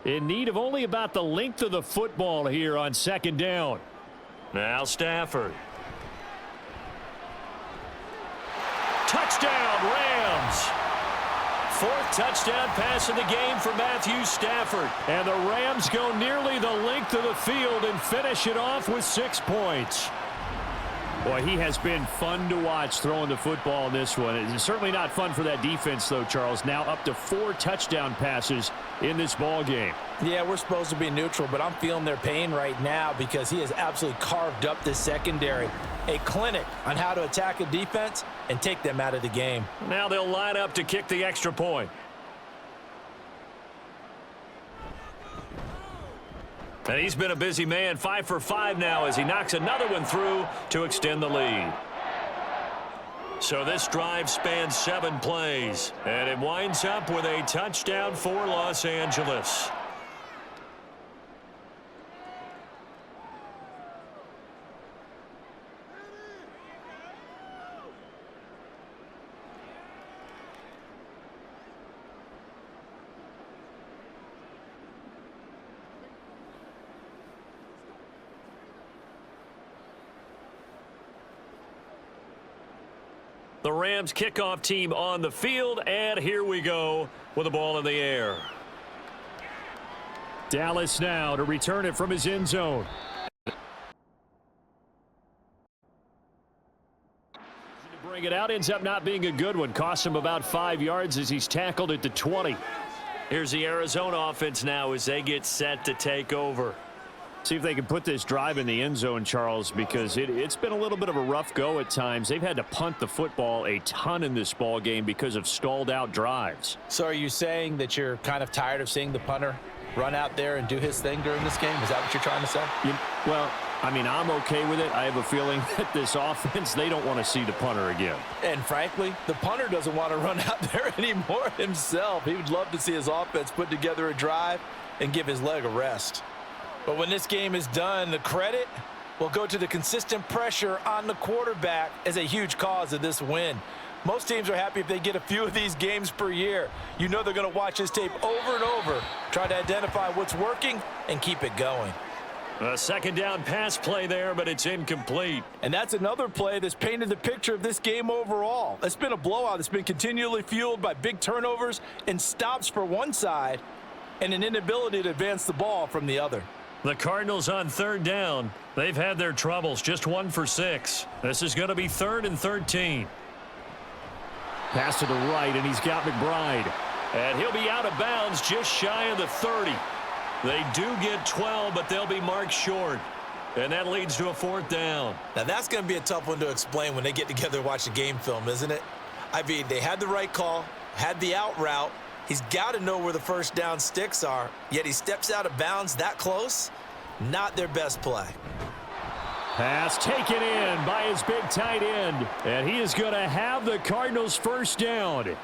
Speaker 2: In need of only about the length of the football here on 2nd down. Now Stafford. Touchdown, Rams. 4th touchdown pass of the game for Matthew Stafford. And the Rams go nearly the length of the field and finish it off with 6 points. Boy, he has been fun to watch throwing the football in this one. It's certainly not fun for that defense, though, Charles. Now up to 4 touchdown passes in this ball game.
Speaker 4: Yeah, we're supposed to be neutral, but I'm feeling their pain right now because he has absolutely carved up this secondary. A clinic on how to attack a defense and take them out of the game.
Speaker 2: Now they'll line up to kick the extra point. And he's been a busy man, 5 for 5 now as he knocks another one through to extend the lead. So this drive spans 7 plays, and it winds up with a touchdown for Los Angeles. The Rams kickoff team on the field, and here we go with the ball in the air. Dallas now to return it from his end zone. To bring it out, ends up not being a good one. Costs him about 5 yards as he's tackled at the 20. Here's the Arizona offense now as they get set to take over. See if they can put this drive in the end zone, Charles, because it's been a little bit of a rough go at times. They've had to punt the football a ton in this ball game because of stalled out drives.
Speaker 3: So are you saying that you're kind of tired of seeing the punter run out there and do his thing during this game? Is that what you're trying to say?
Speaker 2: Well, I mean, I'm okay with it. I have a feeling that this offense, they don't want to see the punter again.
Speaker 3: And frankly, the punter doesn't want to run out there anymore himself. He would love to see his offense put together a drive and give his leg a rest. But when this game is done, the credit will go to the consistent pressure on the quarterback as a huge cause of this win. Most teams are happy if they get a few of these games per year. You know they're going to watch his tape over and over, try to identify what's working and keep it going.
Speaker 2: A second down pass play there, but it's incomplete.
Speaker 3: And that's another play that's painted the picture of this game overall. It's been a blowout. It's been continually fueled by big turnovers and stops for one side and an inability to advance the ball from the other.
Speaker 2: The Cardinals on third down. They've had their troubles, just 1 for 6. This is going to be 3rd and 13. Pass to the right, and he's got McBride. And he'll be out of bounds just shy of the 30. They do get 12, but they'll be marked short. And that leads to a 4th down.
Speaker 3: Now, that's going to be a tough one to explain when they get together and watch the game film, isn't it? I mean, they had the right call, had the out route. He's got to know where the first down sticks are, yet he steps out of bounds that close. Not their best play.
Speaker 2: Pass taken in by his big tight end. And he is going to have the Cardinals first down.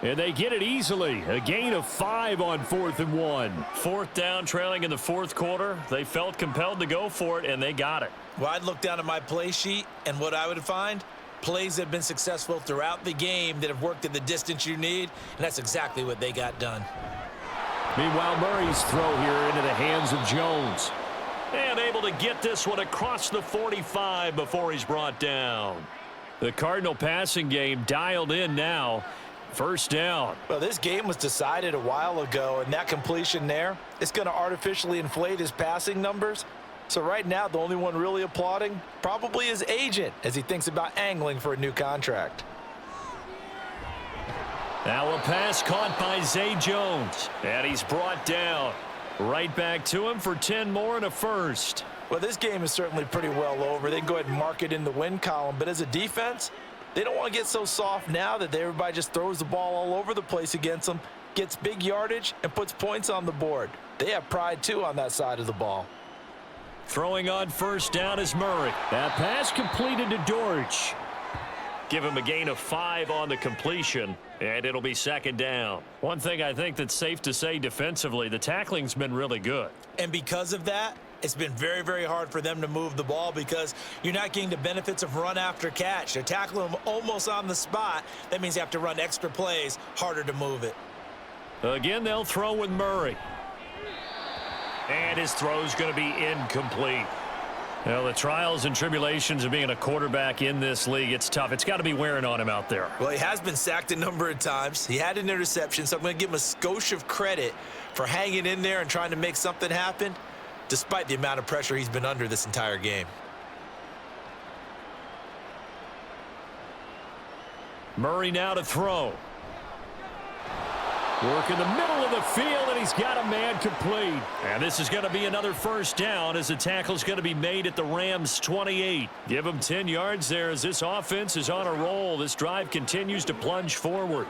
Speaker 2: And they get it easily. A gain of 5 on 4th and 1. 4th down, trailing in the 4th quarter. They felt compelled to go for it, and they got it.
Speaker 3: Well, I'd look down at my play sheet, and what I would find, plays that have been successful throughout the game that have worked at the distance you need, and that's exactly what they got done.
Speaker 2: Meanwhile, Murray's throw here into the hands of Jones. And able to get this one across the 45 before he's brought down. The Cardinal passing game dialed in now. First down.
Speaker 3: Well, this game was decided a while ago, and that completion there, it's going to artificially inflate his passing numbers. So right now, the only one really applauding probably his agent as he thinks about angling for a new contract.
Speaker 2: Now a pass caught by Zay Jones. And he's brought down. Right back to him for 10 more and a first.
Speaker 3: Well, this game is certainly pretty well over. They can go ahead and mark it in the win column. But as a defense, they don't want to get so soft now that everybody just throws the ball all over the place against them, gets big yardage, and puts points on the board. They have pride, too, on that side of the ball.
Speaker 2: Throwing on first down is Murray. That pass completed to Dortch. Give him a gain of 5 on the completion, and it'll be 2nd down. One thing I think that's safe to say defensively, the tackling's been really good.
Speaker 3: And because of that, it's been very, very hard for them to move the ball because you're not getting the benefits of run after catch. They're tackling them almost on the spot. That means you have to run extra plays, harder to move it.
Speaker 2: Again, they'll throw with Murray. And his throw's going to be incomplete. Well, the trials and tribulations of being a quarterback in this league, it's tough. It's got to be wearing on him out there.
Speaker 3: Well, he has been sacked a number of times. He had an interception, so I'm going to give him a skosh of credit for hanging in there and trying to make something happen, despite the amount of pressure he's been under this entire game.
Speaker 2: Murray now to throw. Work in the middle of the field, and he's got a man complete. And this is going to be another first down as the tackle's going to be made at the Rams' 28. Give him 10 yards there as this offense is on a roll. This drive continues to plunge forward.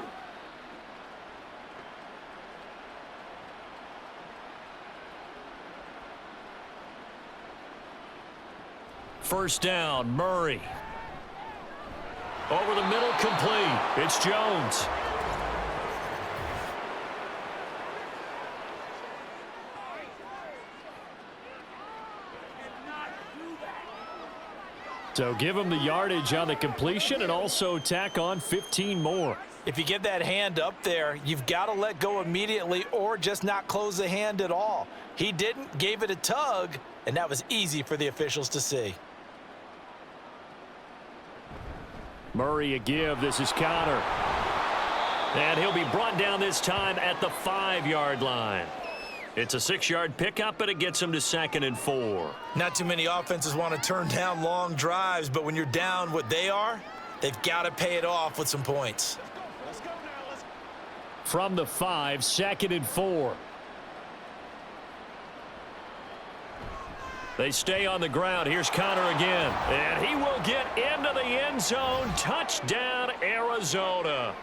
Speaker 2: First down, Murray. Over the middle, complete. It's Jones. So give him the yardage on the completion and also tack on 15 more.
Speaker 3: If you get that hand up there, you've got to let go immediately or just not close the hand at all. He didn't, gave it a tug, and that was easy for the officials to see.
Speaker 2: Murray a give. This is Connor. And he'll be brought down this time at the 5-yard line. It's a 6-yard pickup, but it gets him to 2nd and 4.
Speaker 4: Not too many offenses want to turn down long drives, but when you're down what they are, they've got to pay it off with some points.
Speaker 2: From the 5, 2nd and 4. They stay on the ground. Here's Connor again. And he will get into the end zone. Touchdown, Arizona.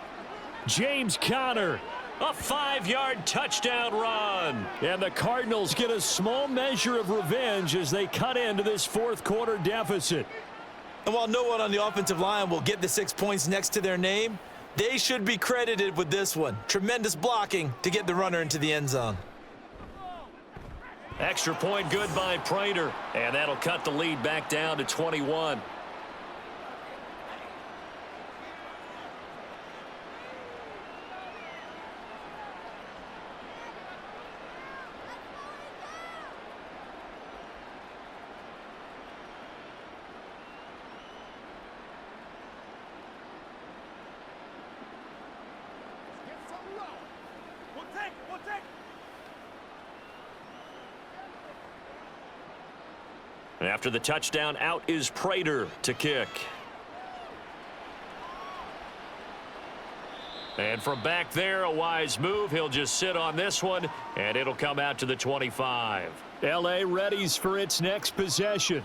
Speaker 2: James Conner, a 5-yard touchdown run. And the Cardinals get a small measure of revenge as they cut into this fourth-quarter deficit.
Speaker 4: And while no one on the offensive line will get the 6 points next to their name, they should be credited with this one. Tremendous blocking to get the runner into the end zone.
Speaker 2: Extra point good by Prater. And that'll cut the lead back down to 21. After the touchdown, out is Prater to kick. And from back there, a wise move. He'll just sit on this one, and it'll come out to the 25. L.A. readies for its next possession.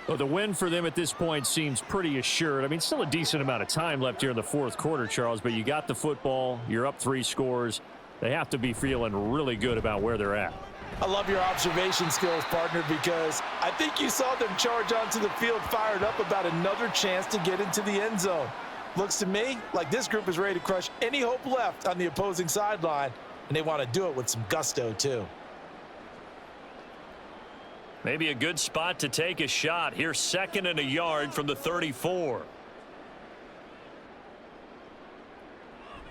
Speaker 2: Well, the win for them at this point seems pretty assured. I mean, still a decent amount of time left here in the fourth quarter, Charles, but you got the football. You're up 3 scores. They have to be feeling really good about where they're at.
Speaker 4: I love your observation skills, partner, because I think you saw them charge onto the field fired up about another chance to get into the end zone. Looks to me like this group is ready to crush any hope left on the opposing sideline, and they want to do it with some gusto, too.
Speaker 2: Maybe a good spot to take a shot. Here's 2nd and a yard from the 34.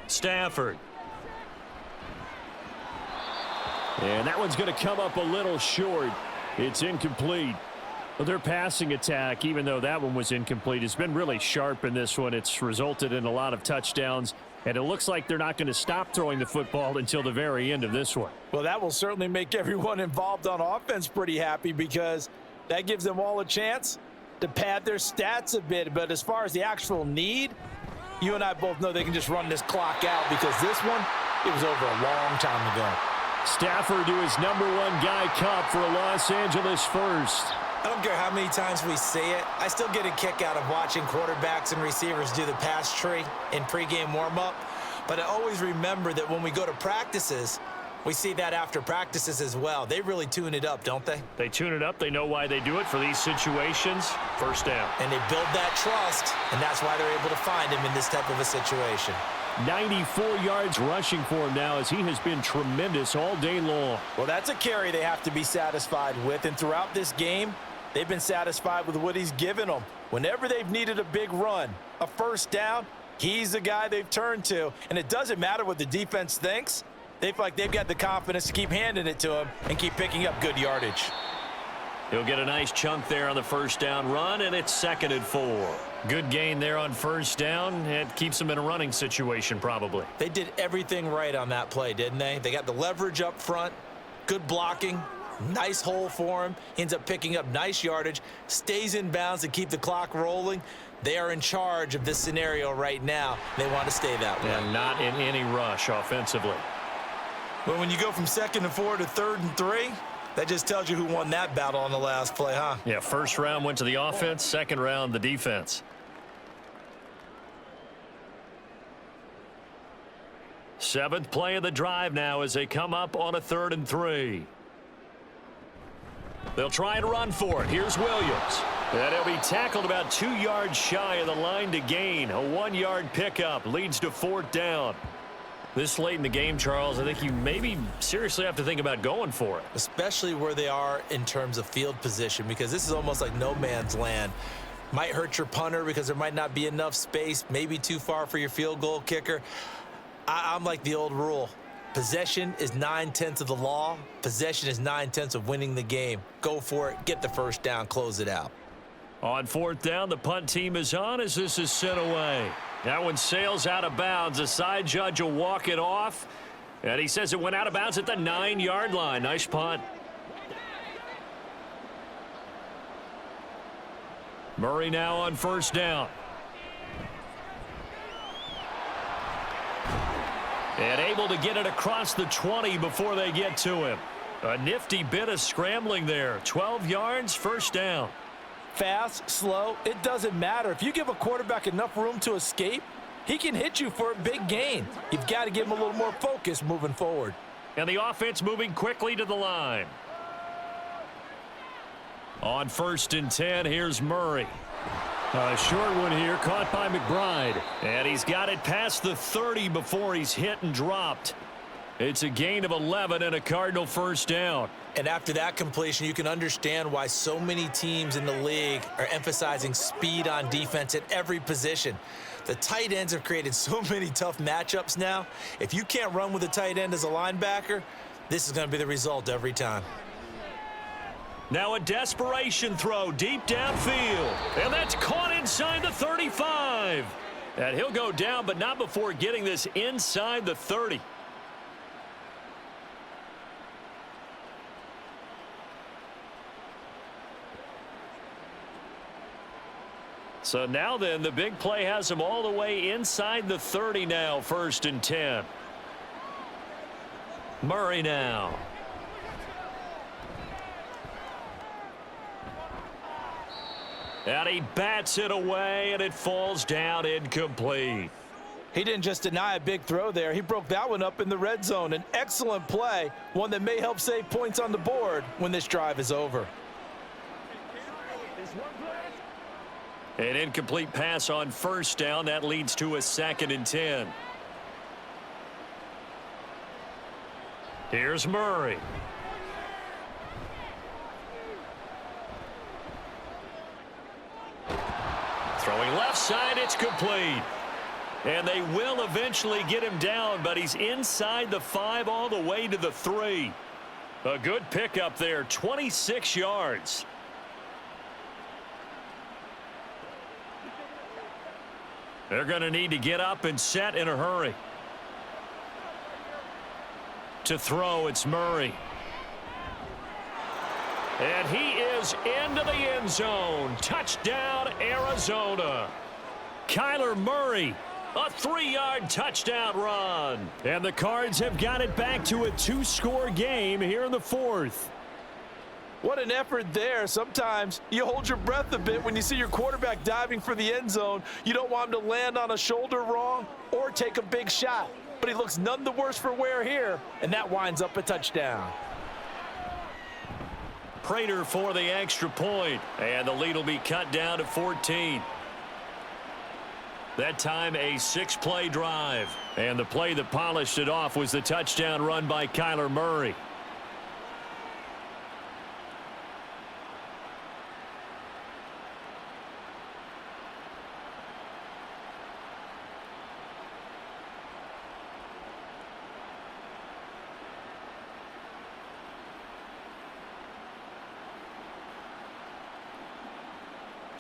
Speaker 2: Stafford. And that one's going to come up a little short. It's incomplete. Well, their passing attack, even though that one was incomplete, has been really sharp in this one. It's resulted in a lot of touchdowns, and it looks like they're not going to stop throwing the football until the very end of this one.
Speaker 4: Well, that will certainly make everyone involved on offense pretty happy because that gives them all a chance to pad their stats a bit. But as far as the actual need, you and I both know they can just run this clock out because this one, it was over a long time ago.
Speaker 2: Stafford to his #1 guy Cup for a Los Angeles first.
Speaker 4: I don't care how many times we say it. I still get a kick out of watching quarterbacks and receivers do the pass tree in pregame warm-up. But I always remember that when we go to practices, we see that after practices as well. They really tune it up, don't they?
Speaker 2: They tune it up. They know why they do it for these situations. First down.
Speaker 4: And they build that trust, and that's why they're able to find him in this type of a situation.
Speaker 2: 94 yards rushing for him now as he has been tremendous all day long.
Speaker 4: Well, that's a carry they have to be satisfied with, and throughout this game, they've been satisfied with what he's given them. Whenever they've needed a big run, a first down, he's the guy they've turned to, and it doesn't matter what the defense thinks. They feel like they've got the confidence to keep handing it to him and keep picking up good yardage.
Speaker 2: He'll get a nice chunk there on the first down run, and it's 2nd and 4. Good gain there on first down. It keeps them in a running situation probably.
Speaker 4: They did everything right on that play, didn't they? They got the leverage up front, good blocking, nice hole for him. He ends up picking up nice yardage, stays in bounds to keep the clock rolling. They are in charge of this scenario right now. They want to stay that way.
Speaker 2: And not in any rush offensively.
Speaker 4: But when you go from 2nd and 4 to 3rd and 3, that just tells you who won that battle on the last play, huh?
Speaker 2: Yeah, first round went to the offense, second round the defense. Seventh play of the drive now as they come up on a 3rd and 3. They'll try and run for it. Here's Williams. And he'll be tackled about 2 yards shy of the line to gain. A 1-yard pickup leads to 4th down. This late in the game, Charles, I think you maybe seriously have to think about going for it.
Speaker 4: Especially where they are in terms of field position, because this is almost like no man's land. Might hurt your punter because there might not be enough space, maybe too far for your field goal kicker. I'm like the old rule. Possession is 9/10 of the law. Possession is 9/10 of winning the game. Go for it. Get the first down. Close it out.
Speaker 2: On fourth down, the punt team is on as this is sent away. That one sails out of bounds. The side judge will walk it off. And he says it went out of bounds at the 9-yard line. Nice punt. Murray now on first down. And able to get it across the 20 before they get to him. A nifty bit of scrambling there. 12 yards, first down.
Speaker 4: Fast, slow, it doesn't matter. If you give a quarterback enough room to escape, he can hit you for a big gain. You've got to give him a little more focus moving forward.
Speaker 2: And the offense moving quickly to the line. On first and 10, here's Murray. A short one here, caught by McBride. And he's got it past the 30 before he's hit and dropped. It's a gain of 11 and a Cardinal first down.
Speaker 3: And after that completion, you can understand why so many teams in the league are emphasizing speed on defense at every position. The tight ends have created so many tough matchups now. If you can't run with a tight end as a linebacker, this is going to be the result every time.
Speaker 2: Now a desperation throw deep downfield. And that's caught inside the 35. And he'll go down, but not before getting this inside the 30. So now then, the big play has him all the way inside the 30 now, first and 10. Murray now. And he bats it away, and it falls down incomplete.
Speaker 4: He didn't just deny a big throw there. He broke that one up in the red zone. An excellent play, one that may help save points on the board when this drive is over.
Speaker 2: An incomplete pass on first down. That leads to a second and 10. Here's Murray. Throwing left side, it's complete. And they will eventually get him down, but he's inside the 5 all the way to the 3. A good pickup there, 26 yards. They're going to need to get up and set in a hurry. To throw, it's Murray. And he is into the end zone. Touchdown, Arizona. Kyler Murray, a 3-yard touchdown run. And the Cards have got it back to a 2-score game here in the 4th.
Speaker 4: What an effort there. Sometimes you hold your breath a bit when you see your quarterback diving for the end zone. You don't want him to land on a shoulder wrong or take a big shot. But he looks none the worse for wear here, and that winds up a touchdown.
Speaker 2: Prater for the extra point, and the lead will be cut down to 14. That time a 6-play drive, and the play that polished it off was the touchdown run by Kyler Murray.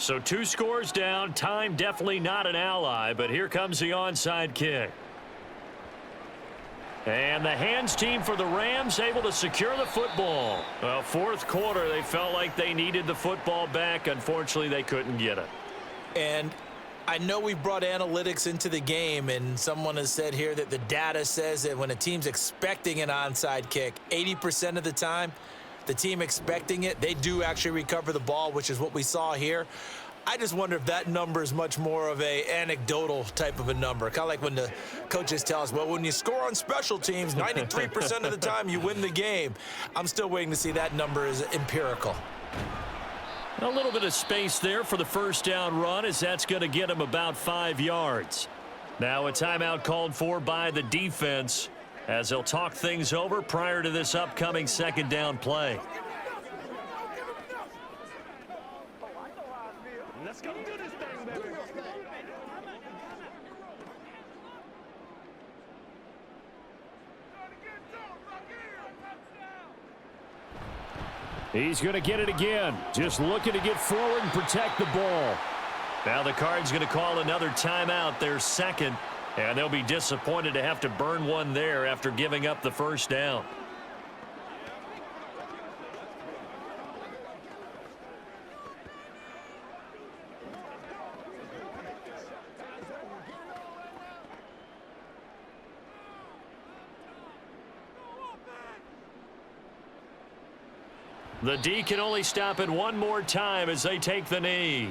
Speaker 2: So 2 scores down, time definitely not an ally, but here comes the onside kick. And the hands team for the Rams able to secure the football. Well, 4th quarter, they felt like they needed the football back. Unfortunately, they couldn't get it.
Speaker 3: And I know we've brought analytics into the game, and someone has said here that the data says that when a team's expecting an onside kick, 80% of the time, the team expecting it, they do actually recover the ball, which is what we saw here. I just wonder if that number is much more of a anecdotal type of a number. Kind of like when the coaches tell us, well, when you score on special teams, 93% of the time you win the game. I'm still waiting to see that number is empirical.
Speaker 2: A little bit of space there for the first down run, as that's going to get him about 5 yards. Now a timeout called for by the defense, as they'll talk things over prior to this upcoming second down play.
Speaker 6: Let's go do this thing, baby.
Speaker 2: He's going to get it again. Just looking to get forward and protect the ball. Now the Cards going to call another timeout, their second. And they'll be disappointed to have to burn one there after giving up the first down. The D can only stop it one more time as they take the knee.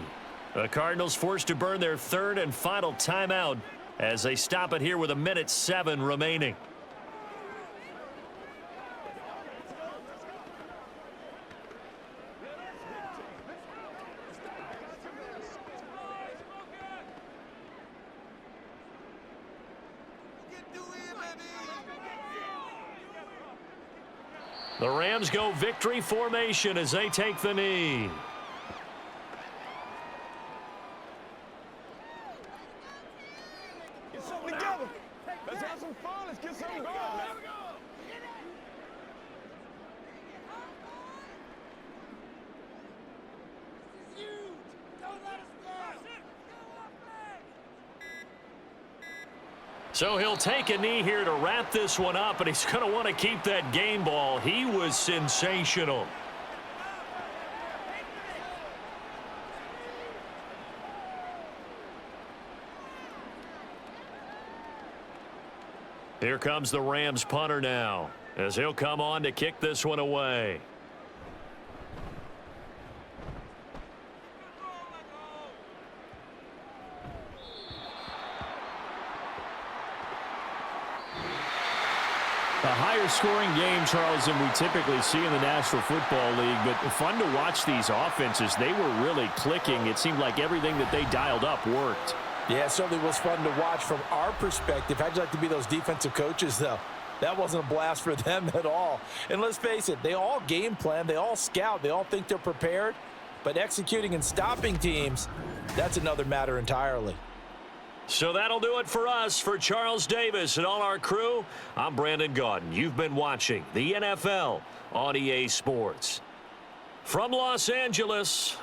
Speaker 2: The Cardinals forced to burn their third and final timeout as they stop it here with 1:07 remaining. The Rams go victory formation as they take the knee.
Speaker 6: Get something together. Let's have some fun. Let's get something going, man.
Speaker 2: So he'll take a knee here to wrap this one up, and he's going to want to keep that game ball. He was sensational. Here comes the Rams punter now, as he'll come on to kick this one away.
Speaker 7: A higher scoring game, Charles, than we typically see in the National Football League, but fun to watch these offenses. They were really clicking. It seemed like everything that they dialed up worked.
Speaker 4: Yeah, it certainly was fun to watch from our perspective. How'd you like to be those defensive coaches, though? That wasn't a blast for them at all. And let's face it, they all game plan, they all scout, they all think they're prepared, but executing and stopping teams, that's another matter entirely.
Speaker 2: So that'll do it for us. For Charles Davis and all our crew, I'm Brandon Gaudin. You've been watching the NFL on EA Sports. From Los Angeles.